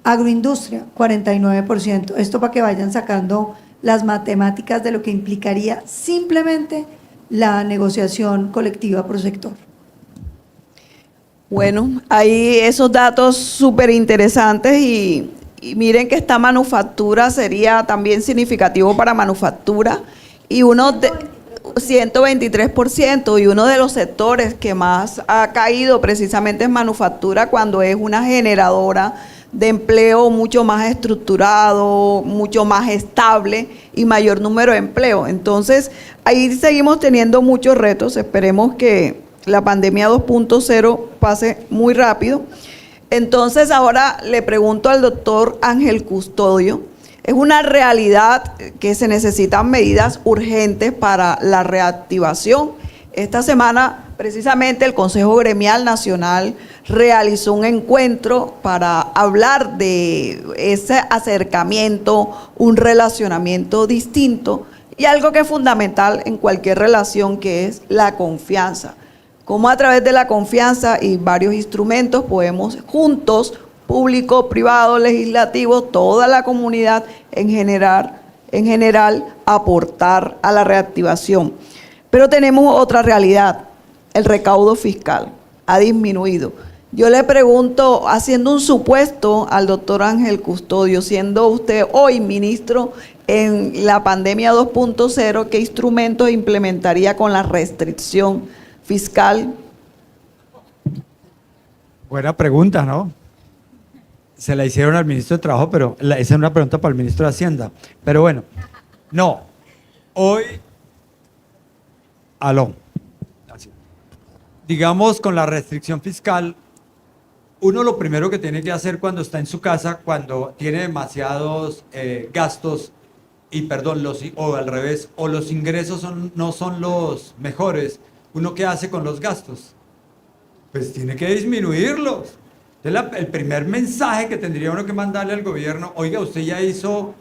Agroindustria, 49%. Esto para que vayan sacando las matemáticas de lo que implicaría simplemente la negociación colectiva por sector. Bueno, hay esos datos súper interesantes y miren que esta manufactura sería también significativo para manufactura y 123%, y uno de los sectores que más ha caído precisamente es manufactura, cuando es una generadora de empleo mucho más estructurado, mucho más estable y mayor número de empleo. Entonces, ahí seguimos teniendo muchos retos. Esperemos que la pandemia 2.0 pase muy rápido. Entonces, ahora le pregunto al doctor Ángel Custodio, es una realidad que se necesitan medidas urgentes para la reactivación. Esta semana, precisamente, el Consejo Gremial Nacional realizó un encuentro para hablar de ese acercamiento, un relacionamiento distinto y algo que es fundamental en cualquier relación, que es la confianza. Cómo a través de la confianza y varios instrumentos podemos juntos público, privado, legislativo, toda la comunidad en general aportar a la reactivación. Pero tenemos otra realidad, el recaudo fiscal ha disminuido. Yo le pregunto, haciendo un supuesto al doctor Ángel Custodio, siendo usted hoy ministro en la pandemia 2.0, ¿qué instrumentos implementaría con la restricción fiscal? Buena pregunta, ¿no? Se la hicieron al ministro de Trabajo, pero esa es una pregunta para el ministro de Hacienda. Pero bueno, no. Hoy, así. Digamos, con la restricción fiscal, uno lo primero que tiene que hacer cuando está en su casa, cuando tiene demasiados gastos, o al revés, o los ingresos no son los mejores, ¿uno qué hace con los gastos? Pues tiene que disminuirlos. Entonces, el primer mensaje que tendría uno que mandarle al gobierno, oiga, usted ya hizo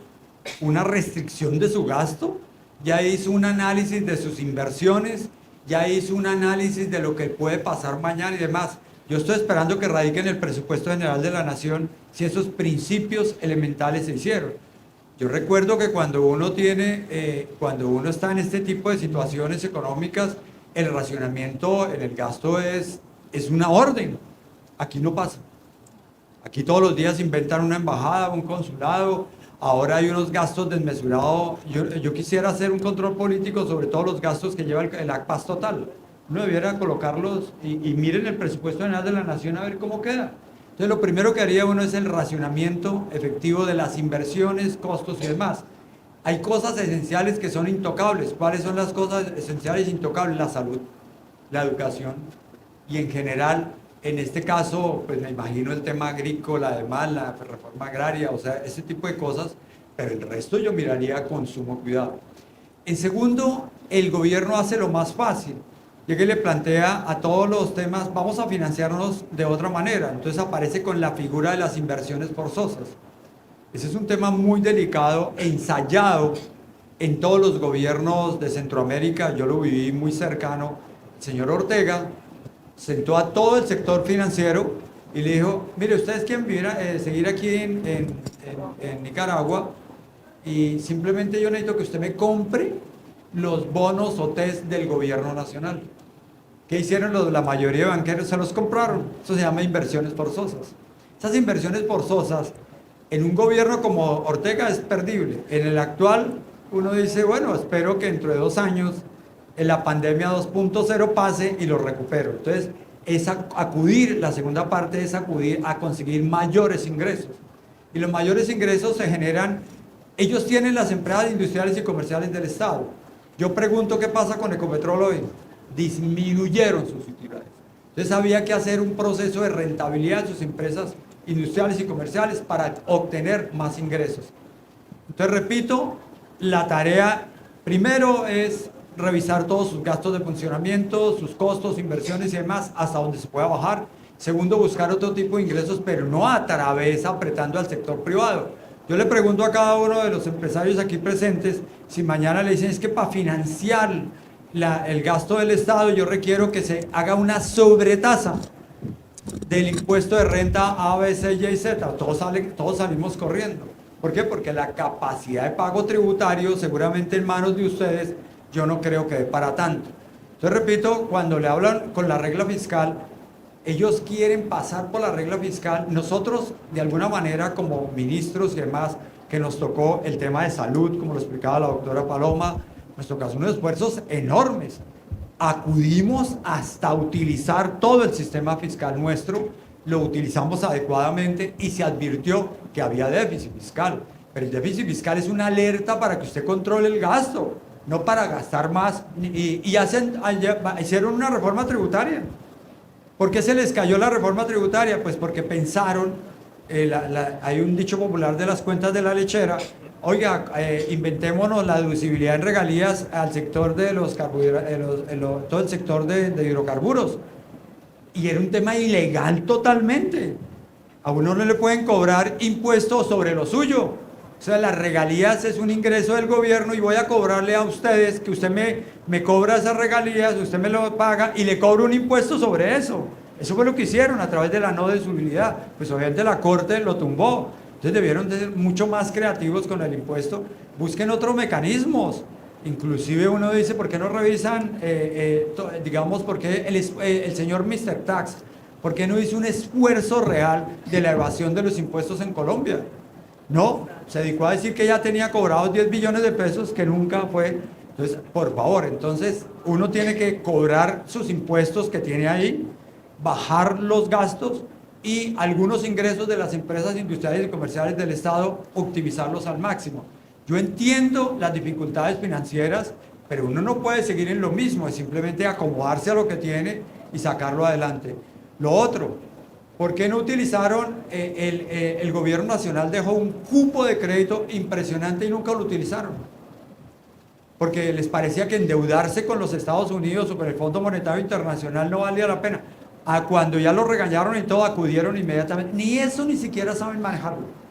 una restricción de su gasto, ya hizo un análisis de sus inversiones, ya hizo un análisis de lo que puede pasar mañana y demás. Yo estoy esperando que radique en el presupuesto general de la Nación si esos principios elementales se hicieron. Yo recuerdo que cuando uno está en este tipo de situaciones económicas, el racionamiento en el gasto es una orden. Aquí no pasa. Aquí todos los días inventan una embajada, un consulado. Ahora hay unos gastos desmesurados. Yo quisiera hacer un control político sobre todos los gastos que lleva el ACPAS total. Uno debiera colocarlos y miren el presupuesto general de la Nación a ver cómo queda. Entonces, lo primero que haría uno es el racionamiento efectivo de las inversiones, costos y demás. Hay cosas esenciales que son intocables. ¿Cuáles son las cosas esenciales e intocables? La salud, la educación y en general, en este caso, pues me imagino el tema agrícola, además la reforma agraria, o sea, ese tipo de cosas, pero el resto yo miraría con sumo cuidado. En segundo, el gobierno hace lo más fácil. Llega y le plantea a todos los temas, vamos a financiarnos de otra manera. Entonces aparece con la figura de las inversiones forzosas. Ese es un tema muy delicado, ensayado en todos los gobiernos de Centroamérica. Yo lo viví muy cercano. El señor Ortega sentó a todo el sector financiero y le dijo, mire, ustedes quieren seguir aquí en Nicaragua y simplemente yo necesito que usted me compre los bonos o test del gobierno nacional. ¿Qué hicieron la mayoría de banqueros? Se los compraron. Eso se llama inversiones forzosas. Esas inversiones forzosas en un gobierno como Ortega es perdible. En el actual uno dice, bueno, espero que dentro de 2 años en la pandemia 2.0 pase y lo recupero. Entonces, la segunda parte es acudir a conseguir mayores ingresos. Y los mayores ingresos se generan, ellos tienen las empresas industriales y comerciales del Estado. Yo pregunto qué pasa con Ecopetrol hoy. Disminuyeron sus utilidades. Entonces había que hacer un proceso de rentabilidad de sus empresas industriales y comerciales para obtener más ingresos. Entonces, repito, la tarea primero es revisar todos sus gastos de funcionamiento, sus costos, inversiones y demás, hasta donde se pueda bajar. Segundo, buscar otro tipo de ingresos, pero no a través apretando al sector privado. Yo le pregunto a cada uno de los empresarios aquí presentes, si mañana le dicen es que para financiar el gasto del Estado yo requiero que se haga una sobretasa del impuesto de renta A, B, C, Y, Z, todos salimos corriendo. ¿Por qué? Porque la capacidad de pago tributario, seguramente en manos de ustedes, yo no creo que dé para tanto. Entonces, repito, cuando le hablan con la regla fiscal, ellos quieren pasar por la regla fiscal. Nosotros, de alguna manera, como ministros y demás, que nos tocó el tema de salud, como lo explicaba la doctora Paloma, nos tocó hacer unos esfuerzos enormes. Acudimos hasta utilizar todo el sistema fiscal nuestro, lo utilizamos adecuadamente y se advirtió que había déficit fiscal. Pero el déficit fiscal es una alerta para que usted controle el gasto, no para gastar más. Y hicieron una reforma tributaria. ¿Por qué se les cayó la reforma tributaria? Pues porque pensaron, hay un dicho popular de las cuentas de la lechera, oiga, inventémonos la deducibilidad en regalías al sector de los carbohidratos, todo el sector de hidrocarburos. Y era un tema ilegal totalmente. A uno no le pueden cobrar impuestos sobre lo suyo. O sea, las regalías es un ingreso del gobierno y voy a cobrarle a ustedes, que usted me cobra esas regalías, usted me lo paga y le cobro un impuesto sobre eso. Eso fue lo que hicieron a través de la no deducibilidad. Pues obviamente la Corte lo tumbó. Entonces debieron de ser mucho más creativos con el impuesto. Busquen otros mecanismos. Inclusive uno dice, ¿por qué no revisan, digamos, por qué el señor Mr. Tax, por qué no hizo un esfuerzo real de la evasión de los impuestos en Colombia? No, se dedicó a decir que ya tenía cobrados 10 billones de pesos, que nunca fue. Entonces, por favor, entonces uno tiene que cobrar sus impuestos que tiene ahí, bajar los gastos y algunos ingresos de las empresas industriales y comerciales del Estado, optimizarlos al máximo. Yo entiendo las dificultades financieras, pero uno no puede seguir en lo mismo, es simplemente acomodarse a lo que tiene y sacarlo adelante. Lo otro, ¿por qué no utilizaron, el gobierno nacional dejó un cupo de crédito impresionante y nunca lo utilizaron? Porque les parecía que endeudarse con los Estados Unidos o con el Fondo Monetario Internacional no valía la pena. Cuando ya lo regañaron y todo, acudieron inmediatamente. Ni eso ni siquiera saben manejarlo.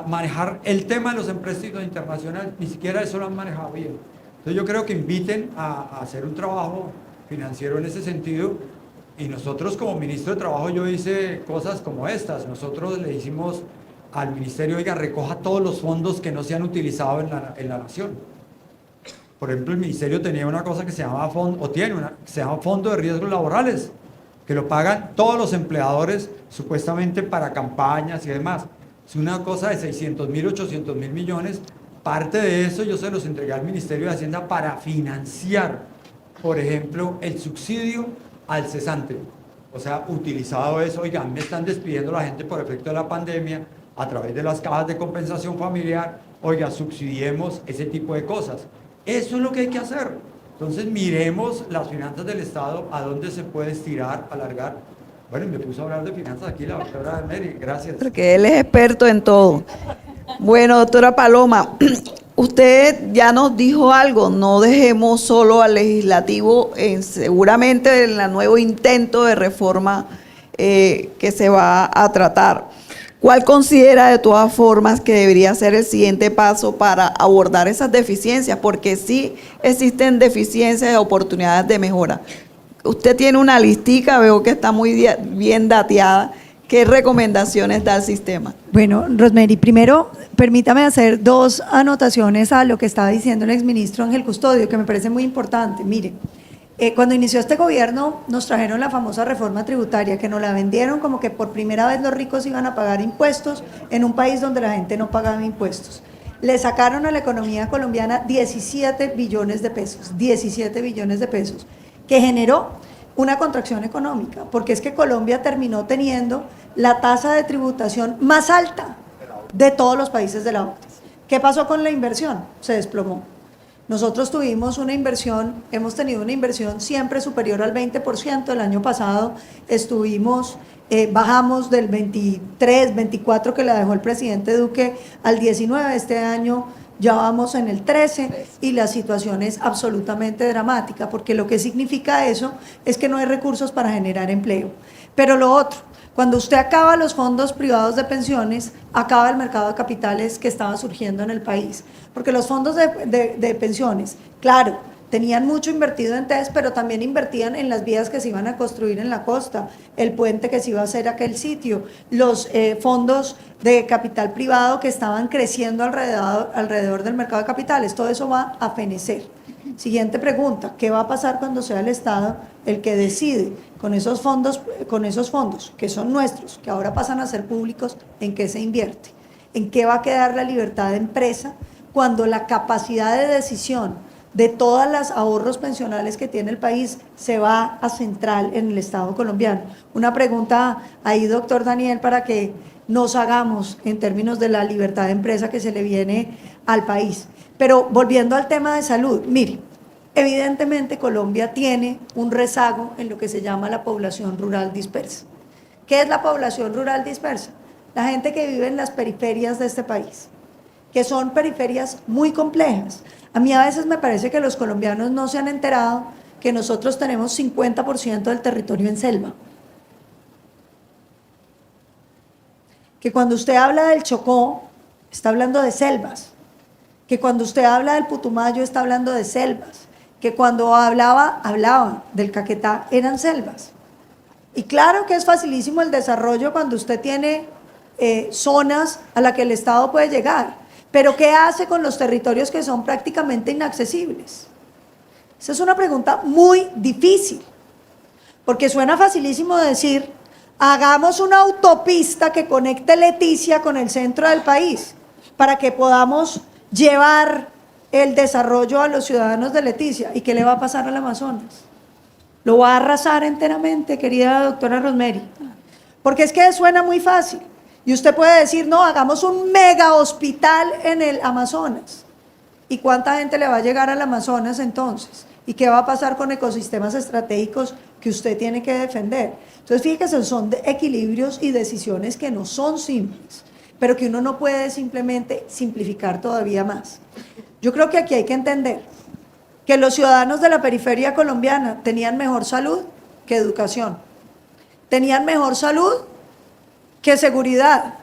Manejar el tema de los empréstitos internacionales, ni siquiera eso lo han manejado bien. Entonces yo creo que inviten a hacer un trabajo financiero en ese sentido. Y nosotros como ministro de Trabajo, yo hice cosas como estas. Nosotros le hicimos al ministerio, oiga, recoja todos los fondos que no se han utilizado en la nación. Por ejemplo, el ministerio tenía una cosa que se llama Fondo de Riesgos Laborales, que lo pagan todos los empleadores supuestamente para campañas y demás. Es una cosa de 600.000, 800.000 millones. Parte de eso yo se los entregué al Ministerio de Hacienda para financiar, por ejemplo, el subsidio al cesante. O sea, utilizado eso, oigan, me están despidiendo la gente por efecto de la pandemia a través de las cajas de compensación familiar, oiga, subsidiemos ese tipo de cosas. Eso es lo que hay que hacer. Entonces miremos las finanzas del Estado, a dónde se puede estirar, alargar. Bueno, y me puso a hablar de finanzas aquí la doctora Mary, gracias. Porque él es experto en todo. Bueno, doctora Paloma, usted ya nos dijo algo, no dejemos solo al legislativo seguramente en el nuevo intento de reforma que se va a tratar. ¿Cuál considera de todas formas que debería ser el siguiente paso para abordar esas deficiencias? Porque sí existen deficiencias y oportunidades de mejora. Usted tiene una listica, veo que está muy bien dateada. ¿Qué recomendaciones da el sistema? Bueno, Rosemary, primero permítame hacer dos anotaciones a lo que estaba diciendo el exministro Ángel Custodio, que me parece muy importante. Mire, cuando inició este gobierno nos trajeron la famosa reforma tributaria, que nos la vendieron como que por primera vez los ricos iban a pagar impuestos en un país donde la gente no pagaba impuestos. Le sacaron a la economía colombiana 17 billones de pesos, 17 billones de pesos, que generó una contracción económica, porque es que Colombia terminó teniendo la tasa de tributación más alta de todos los países de la OCDE. ¿Qué pasó con la inversión? Se desplomó. Nosotros tuvimos una inversión, hemos tenido una inversión siempre superior al 20%. El año pasado bajamos del 23, 24 que la dejó el presidente Duque al 19, este año ya vamos en el 13 y la situación es absolutamente dramática, porque lo que significa eso es que no hay recursos para generar empleo. Pero lo otro, cuando usted acaba los fondos privados de pensiones, acaba el mercado de capitales que estaba surgiendo en el país. Porque los fondos de pensiones, claro, tenían mucho invertido en TES, pero también invertían en las vías que se iban a construir en la costa, el puente que se iba a hacer a aquel sitio, los fondos de capital privado que estaban creciendo alrededor del mercado de capitales. Todo eso va a fenecer. Siguiente pregunta, ¿qué va a pasar cuando sea el Estado el que decide con esos fondos que son nuestros, que ahora pasan a ser públicos, en qué se invierte? ¿En qué va a quedar la libertad de empresa cuando la capacidad de decisión de todos los ahorros pensionales que tiene el país se va a centrar en el Estado colombiano? Una pregunta ahí, doctor Daniel, para que nos hagamos en términos de la libertad de empresa que se le viene al país. Pero volviendo al tema de salud, mire, evidentemente Colombia tiene un rezago en lo que se llama la población rural dispersa. ¿Qué es la población rural dispersa? La gente que vive en las periferias de este país, que son periferias muy complejas. A mí a veces me parece que los colombianos no se han enterado que nosotros tenemos 50% del territorio en selva. Que cuando usted habla del Chocó, está hablando de selvas. Que cuando usted habla del Putumayo, está hablando de selvas. Que cuando hablaba del Caquetá, eran selvas. Y claro que es facilísimo el desarrollo cuando usted tiene zonas a las que el Estado puede llegar, pero ¿qué hace con los territorios que son prácticamente inaccesibles? Esa es una pregunta muy difícil, porque suena facilísimo decir, hagamos una autopista que conecte Leticia con el centro del país, para que podamos llevar el desarrollo a los ciudadanos de Leticia. ¿Y qué le va a pasar al Amazonas? Lo va a arrasar enteramente, querida doctora Rosemary, porque es que suena muy fácil. Y usted puede decir, no, hagamos un mega hospital en el Amazonas. ¿Y cuánta gente le va a llegar al Amazonas entonces? ¿Y qué va a pasar con ecosistemas estratégicos que usted tiene que defender? Entonces, fíjese, son equilibrios y decisiones que no son simples, pero que uno no puede simplemente simplificar todavía más. Yo creo que aquí hay que entender que los ciudadanos de la periferia colombiana tenían mejor salud que educación, tenían mejor salud que seguridad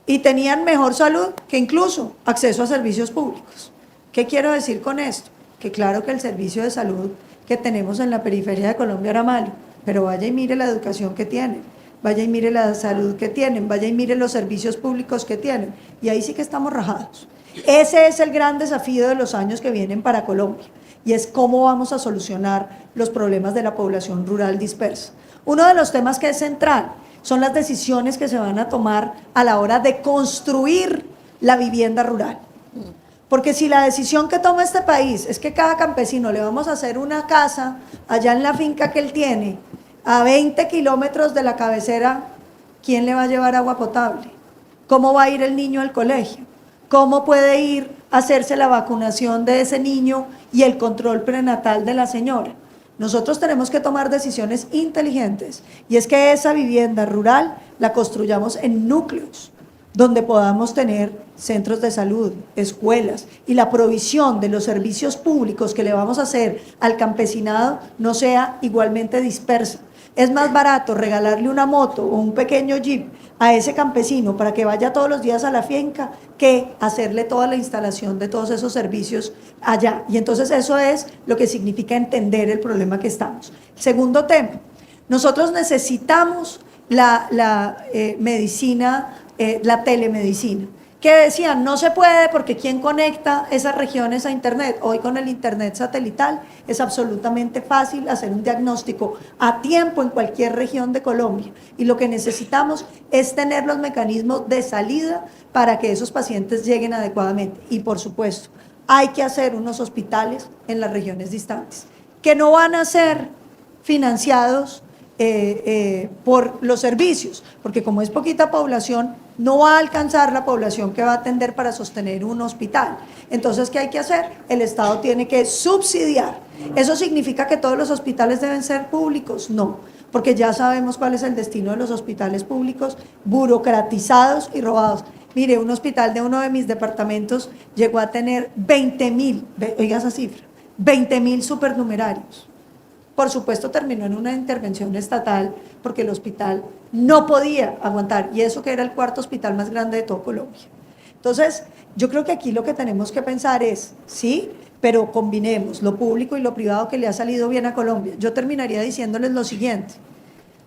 y tenían mejor salud que incluso acceso a servicios públicos. ¿Qué quiero decir con esto? Que claro que el servicio de salud que tenemos en la periferia de Colombia era malo, pero vaya y mire la educación que tienen, vaya y mire la salud que tienen, vaya y mire los servicios públicos que tienen, y ahí sí que estamos rajados. Ese es el gran desafío de los años que vienen para Colombia, y es cómo vamos a solucionar los problemas de la población rural dispersa. Uno de los temas que es central son las decisiones que se van a tomar a la hora de construir la vivienda rural. Porque si la decisión que toma este país es que cada campesino le vamos a hacer una casa allá en la finca que él tiene, a 20 kilómetros de la cabecera, ¿quién le va a llevar agua potable? ¿Cómo va a ir el niño al colegio? ¿Cómo puede ir a hacerse la vacunación de ese niño y el control prenatal de la señora? Nosotros tenemos que tomar decisiones inteligentes, y es que esa vivienda rural la construyamos en núcleos donde podamos tener centros de salud, escuelas, y la provisión de los servicios públicos que le vamos a hacer al campesinado no sea igualmente dispersa. Es más barato regalarle una moto o un pequeño jeep a ese campesino para que vaya todos los días a la finca que hacerle toda la instalación de todos esos servicios allá. Y entonces eso es lo que significa entender el problema que estamos. Segundo tema, nosotros necesitamos la medicina, la telemedicina, que decían no se puede porque ¿quién conecta esas regiones a internet? Hoy con el internet satelital es absolutamente fácil hacer un diagnóstico a tiempo en cualquier región de Colombia, y lo que necesitamos es tener los mecanismos de salida para que esos pacientes lleguen adecuadamente. Y por supuesto hay que hacer unos hospitales en las regiones distantes que no van a ser financiados por los servicios, porque como es poquita población, no va a alcanzar la población que va a atender para sostener un hospital. Entonces, ¿qué hay que hacer? El Estado tiene que subsidiar. ¿Eso significa que todos los hospitales deben ser públicos? No, porque ya sabemos cuál es el destino de los hospitales públicos, burocratizados y robados. Mire, un hospital de uno de mis departamentos llegó a tener 20.000, oiga esa cifra, 20.000 supernumerarios. Por supuesto terminó en una intervención estatal porque el hospital no podía aguantar, y eso que era el cuarto hospital más grande de todo Colombia. Entonces, yo creo que aquí lo que tenemos que pensar es, sí, pero combinemos lo público y lo privado, que le ha salido bien a Colombia. Yo terminaría diciéndoles lo siguiente: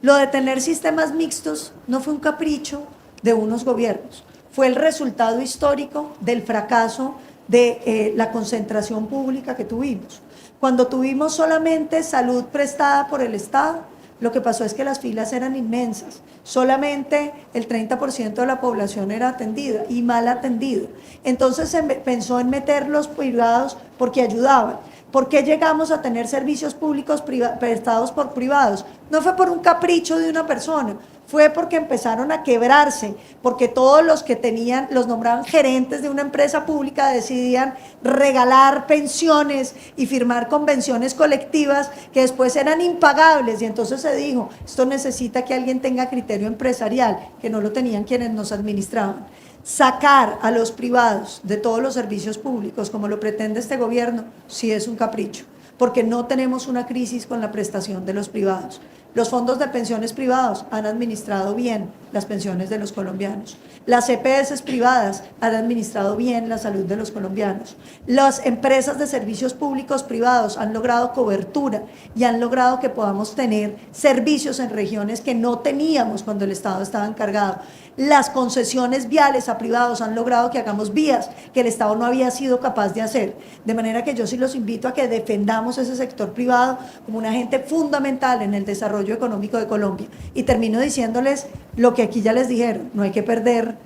lo de tener sistemas mixtos no fue un capricho de unos gobiernos, fue el resultado histórico del fracaso de la concentración pública que tuvimos. Cuando tuvimos solamente salud prestada por el Estado, lo que pasó es que las filas eran inmensas, solamente el 30% de la población era atendida y mal atendida. Entonces se pensó en meter los privados porque ayudaban. ¿Por qué llegamos a tener servicios públicos prestados por privados? No fue por un capricho de una persona, fue porque empezaron a quebrarse, porque todos los que tenían, los nombraban gerentes de una empresa pública, decidían regalar pensiones y firmar convenciones colectivas que después eran impagables, y entonces se dijo, esto necesita que alguien tenga criterio empresarial, que no lo tenían quienes nos administraban. Sacar a los privados de todos los servicios públicos, como lo pretende este gobierno, sí es un capricho, porque no tenemos una crisis con la prestación de los privados. Los fondos de pensiones privados han administrado bien las pensiones de los colombianos. Las EPS privadas han administrado bien la salud de los colombianos. Las empresas de servicios públicos privados han logrado cobertura y han logrado que podamos tener servicios en regiones que no teníamos cuando el Estado estaba encargado. Las concesiones viales a privados han logrado que hagamos vías que el Estado no había sido capaz de hacer. De manera que yo sí los invito a que defendamos ese sector privado como un agente fundamental en el desarrollo económico de Colombia. Y termino diciéndoles lo que aquí ya les dijeron, no hay que perder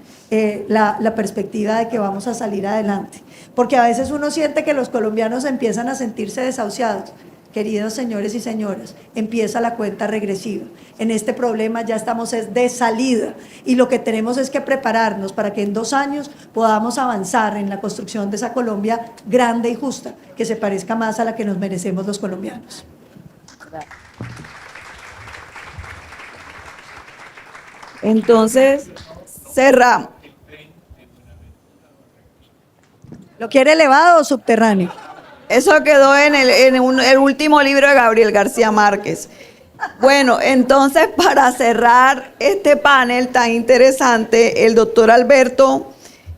la perspectiva de que vamos a salir adelante. Porque a veces uno siente que los colombianos empiezan a sentirse desahuciados. Queridos señores y señoras, empieza la cuenta regresiva. En este problema ya estamos de salida y lo que tenemos es que prepararnos para que en 2 años podamos avanzar en la construcción de esa Colombia grande y justa, que se parezca más a la que nos merecemos los colombianos. Entonces, cerramos. ¿Lo quiere elevado o subterráneo? Eso quedó en el último libro de Gabriel García Márquez. Bueno, entonces para cerrar este panel tan interesante, el doctor Alberto,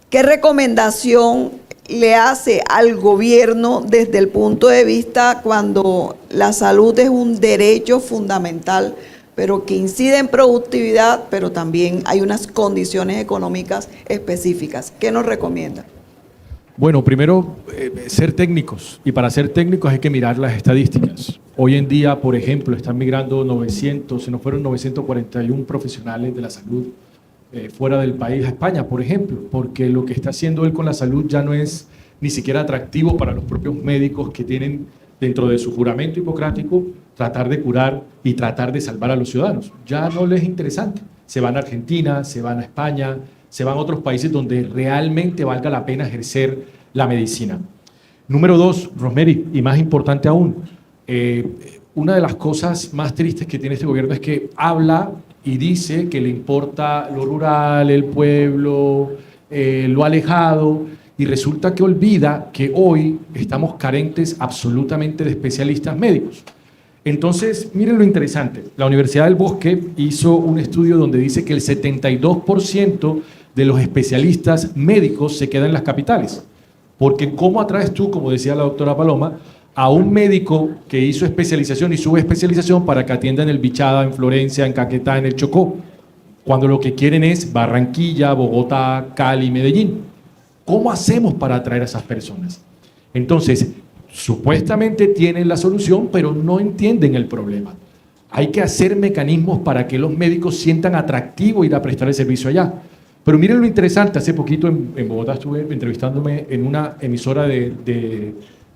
¿qué recomendación le hace al gobierno desde el punto de vista cuando la salud es un derecho fundamental, pero que incide en productividad, pero también hay unas condiciones económicas específicas? ¿Qué nos recomienda? Bueno, primero, ser técnicos. Y para ser técnicos hay que mirar las estadísticas. Hoy en día, por ejemplo, están migrando 900, se nos fueron 941 profesionales de la salud fuera del país a España, por ejemplo, porque lo que está haciendo él con la salud ya no es ni siquiera atractivo para los propios médicos que tienen dentro de su juramento hipocrático tratar de curar y tratar de salvar a los ciudadanos. Ya no les es interesante. Se van a Argentina, se van a España, se van a otros países donde realmente valga la pena ejercer la medicina. Número 2, Rosemary, y más importante aún, una de las cosas más tristes que tiene este gobierno es que habla y dice que le importa lo rural, el pueblo, lo alejado, y resulta que olvida que hoy estamos carentes absolutamente de especialistas médicos. Entonces, miren lo interesante, la Universidad del Bosque hizo un estudio donde dice que el 72% de los especialistas médicos se quedan en las capitales. Porque ¿cómo atraes tú, como decía la doctora Paloma, a un médico que hizo especialización y subespecialización para que atienda en el Bichada, en Florencia, en Caquetá, en el Chocó? Cuando lo que quieren es Barranquilla, Bogotá, Cali, Medellín. ¿Cómo hacemos para atraer a esas personas? Entonces, supuestamente tienen la solución, pero no entienden el problema. Hay que hacer mecanismos para que los médicos sientan atractivo ir a prestar el servicio allá. Pero miren lo interesante, hace poquito en Bogotá estuve entrevistándome en una emisora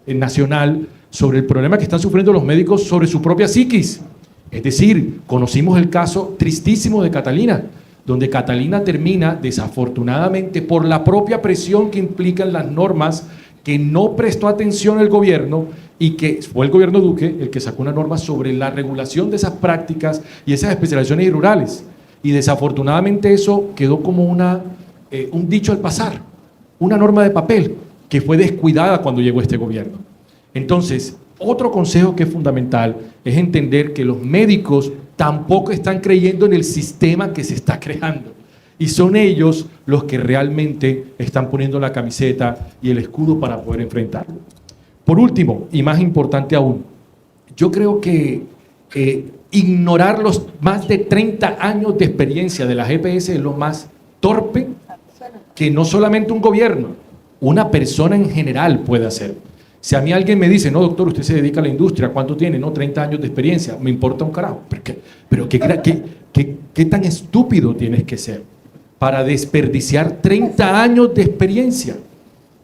nacional sobre el problema que están sufriendo los médicos sobre su propia psiquis. Es decir, conocimos el caso tristísimo de Catalina, donde Catalina termina, desafortunadamente, por la propia presión que implican las normas, que no prestó atención el gobierno y que fue el gobierno Duque el que sacó una norma sobre la regulación de esas prácticas y esas especializaciones rurales. Y desafortunadamente eso quedó como un dicho al pasar, una norma de papel que fue descuidada cuando llegó este gobierno. Entonces, otro consejo que es fundamental es entender que los médicos tampoco están creyendo en el sistema que se está creando. Y son ellos los que realmente están poniendo la camiseta y el escudo para poder enfrentarlo. Por último, y más importante aún, yo creo que ignorar los más de 30 años de experiencia de las EPS es lo más torpe que no solamente un gobierno, una persona en general puede hacer. Si a mí alguien me dice, no doctor, usted se dedica a la industria, ¿cuánto tiene? No, 30 años de experiencia, me importa un carajo. Pero ¿qué tan estúpido tienes que ser para desperdiciar 30 años de experiencia?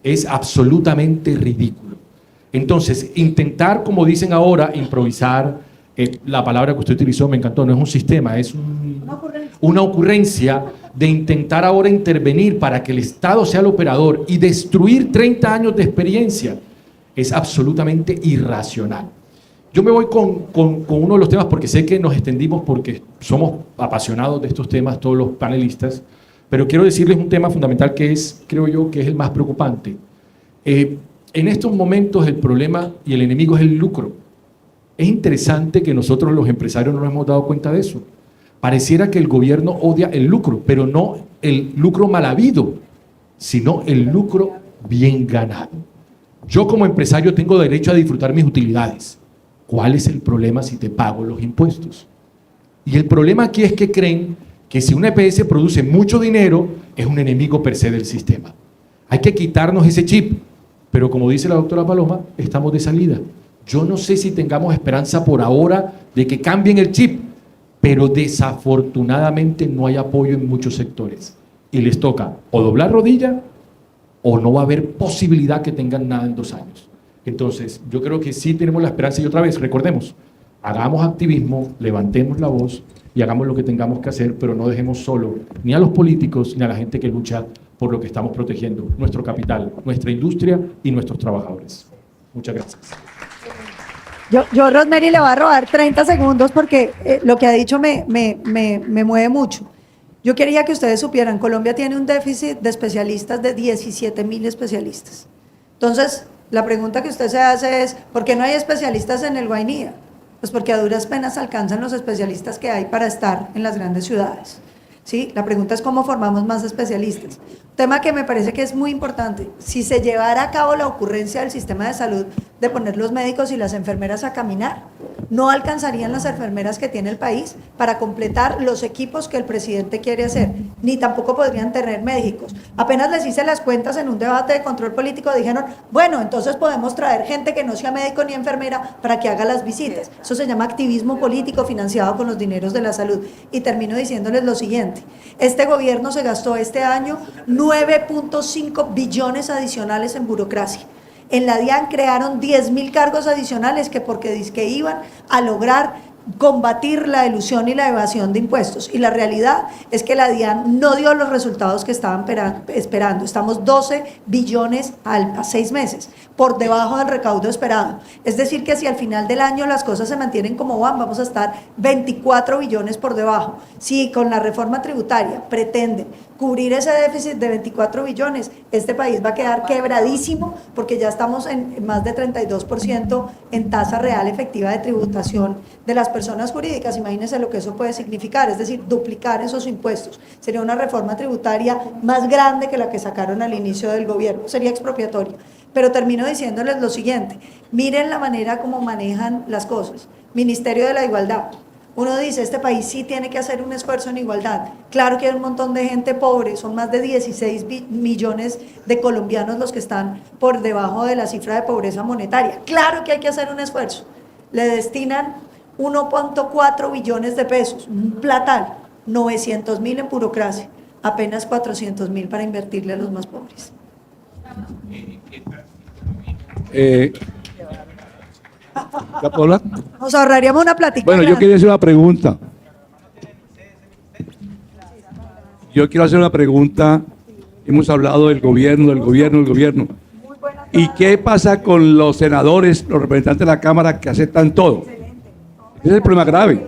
Es absolutamente ridículo. Entonces, intentar, como dicen ahora, improvisar, la palabra que usted utilizó me encantó, no es un sistema, es una ocurrencia de intentar ahora intervenir para que el Estado sea el operador y destruir 30 años de experiencia. Es absolutamente irracional. Yo me voy con uno de los temas porque sé que nos extendimos porque somos apasionados de estos temas todos los panelistas, pero quiero decirles un tema fundamental que es, creo yo, que es el más preocupante. En estos momentos el problema y el enemigo es el lucro. Es interesante que nosotros los empresarios no nos hemos dado cuenta de eso. Pareciera que el gobierno odia el lucro, pero no el lucro mal habido, sino el lucro bien ganado. Yo como empresario tengo derecho a disfrutar mis utilidades. ¿Cuál es el problema si te pago los impuestos? Y el problema aquí es que creen que si una EPS produce mucho dinero, es un enemigo per se del sistema. Hay que quitarnos ese chip, pero como dice la doctora Paloma, estamos de salida. Yo no sé si tengamos esperanza por ahora de que cambien el chip, pero desafortunadamente no hay apoyo en muchos sectores. Y les toca o doblar rodilla o no va a haber posibilidad que tengan nada en 2 años. Entonces, yo creo que sí tenemos la esperanza y otra vez, recordemos, hagamos activismo, levantemos la voz y hagamos lo que tengamos que hacer, pero no dejemos solo ni a los políticos ni a la gente que lucha por lo que estamos protegiendo, nuestro capital, nuestra industria y nuestros trabajadores. Muchas gracias. Yo Rosemary, le voy a robar 30 segundos porque lo que ha dicho me mueve mucho. Yo quería que ustedes supieran, Colombia tiene un déficit de especialistas de 17.000 especialistas. Entonces, la pregunta que usted se hace es, ¿por qué no hay especialistas en el Guainía? Pues porque a duras penas alcanzan los especialistas que hay para estar en las grandes ciudades. ¿Sí? La pregunta es cómo formamos más especialistas. Tema que me parece que es muy importante. Si se llevara a cabo la ocurrencia del sistema de salud de poner los médicos y las enfermeras a caminar, no alcanzarían las enfermeras que tiene el país para completar los equipos que el presidente quiere hacer, ni tampoco podrían tener médicos. Apenas les hice las cuentas en un debate de control político, dijeron, bueno, entonces podemos traer gente que no sea médico ni enfermera para que haga las visitas. Eso se llama activismo político financiado con los dineros de la salud. Y termino diciéndoles lo siguiente, este gobierno se gastó este año 9.5 billones adicionales en burocracia. En la DIAN crearon 10.000 cargos adicionales que porque dizque iban a lograr combatir la elusión y la evasión de impuestos. Y la realidad es que la DIAN no dio los resultados que estaban esperando. Estamos 12 billones a 6 meses, por debajo del recaudo esperado. Es decir, que si al final del año las cosas se mantienen como van, vamos a estar 24 billones por debajo. Si con la reforma tributaria pretenden cubrir ese déficit de 24 billones, este país va a quedar quebradísimo porque ya estamos en más de 32% en tasa real efectiva de tributación de las personas jurídicas. Imagínense lo que eso puede significar, es decir, duplicar esos impuestos. Sería una reforma tributaria más grande que la que sacaron al inicio del gobierno, sería expropiatoria. Pero termino diciéndoles lo siguiente, miren la manera como manejan las cosas. Ministerio de la Igualdad. Uno dice, este país sí tiene que hacer un esfuerzo en igualdad. Claro que hay un montón de gente pobre, son más de 16 millones de colombianos los que están por debajo de la cifra de pobreza monetaria. Claro que hay que hacer un esfuerzo. Le destinan 1.4 billones de pesos, un platal, 900.000 en burocracia, apenas 400.000 para invertirle a los más pobres. ¿Ya puedo hablar? Nos ahorraríamos una plática. Bueno, yo quería hacer una pregunta. Hemos hablado del gobierno. ¿Y qué pasa con los senadores, los representantes de la Cámara que aceptan todo? Ese es el problema grave.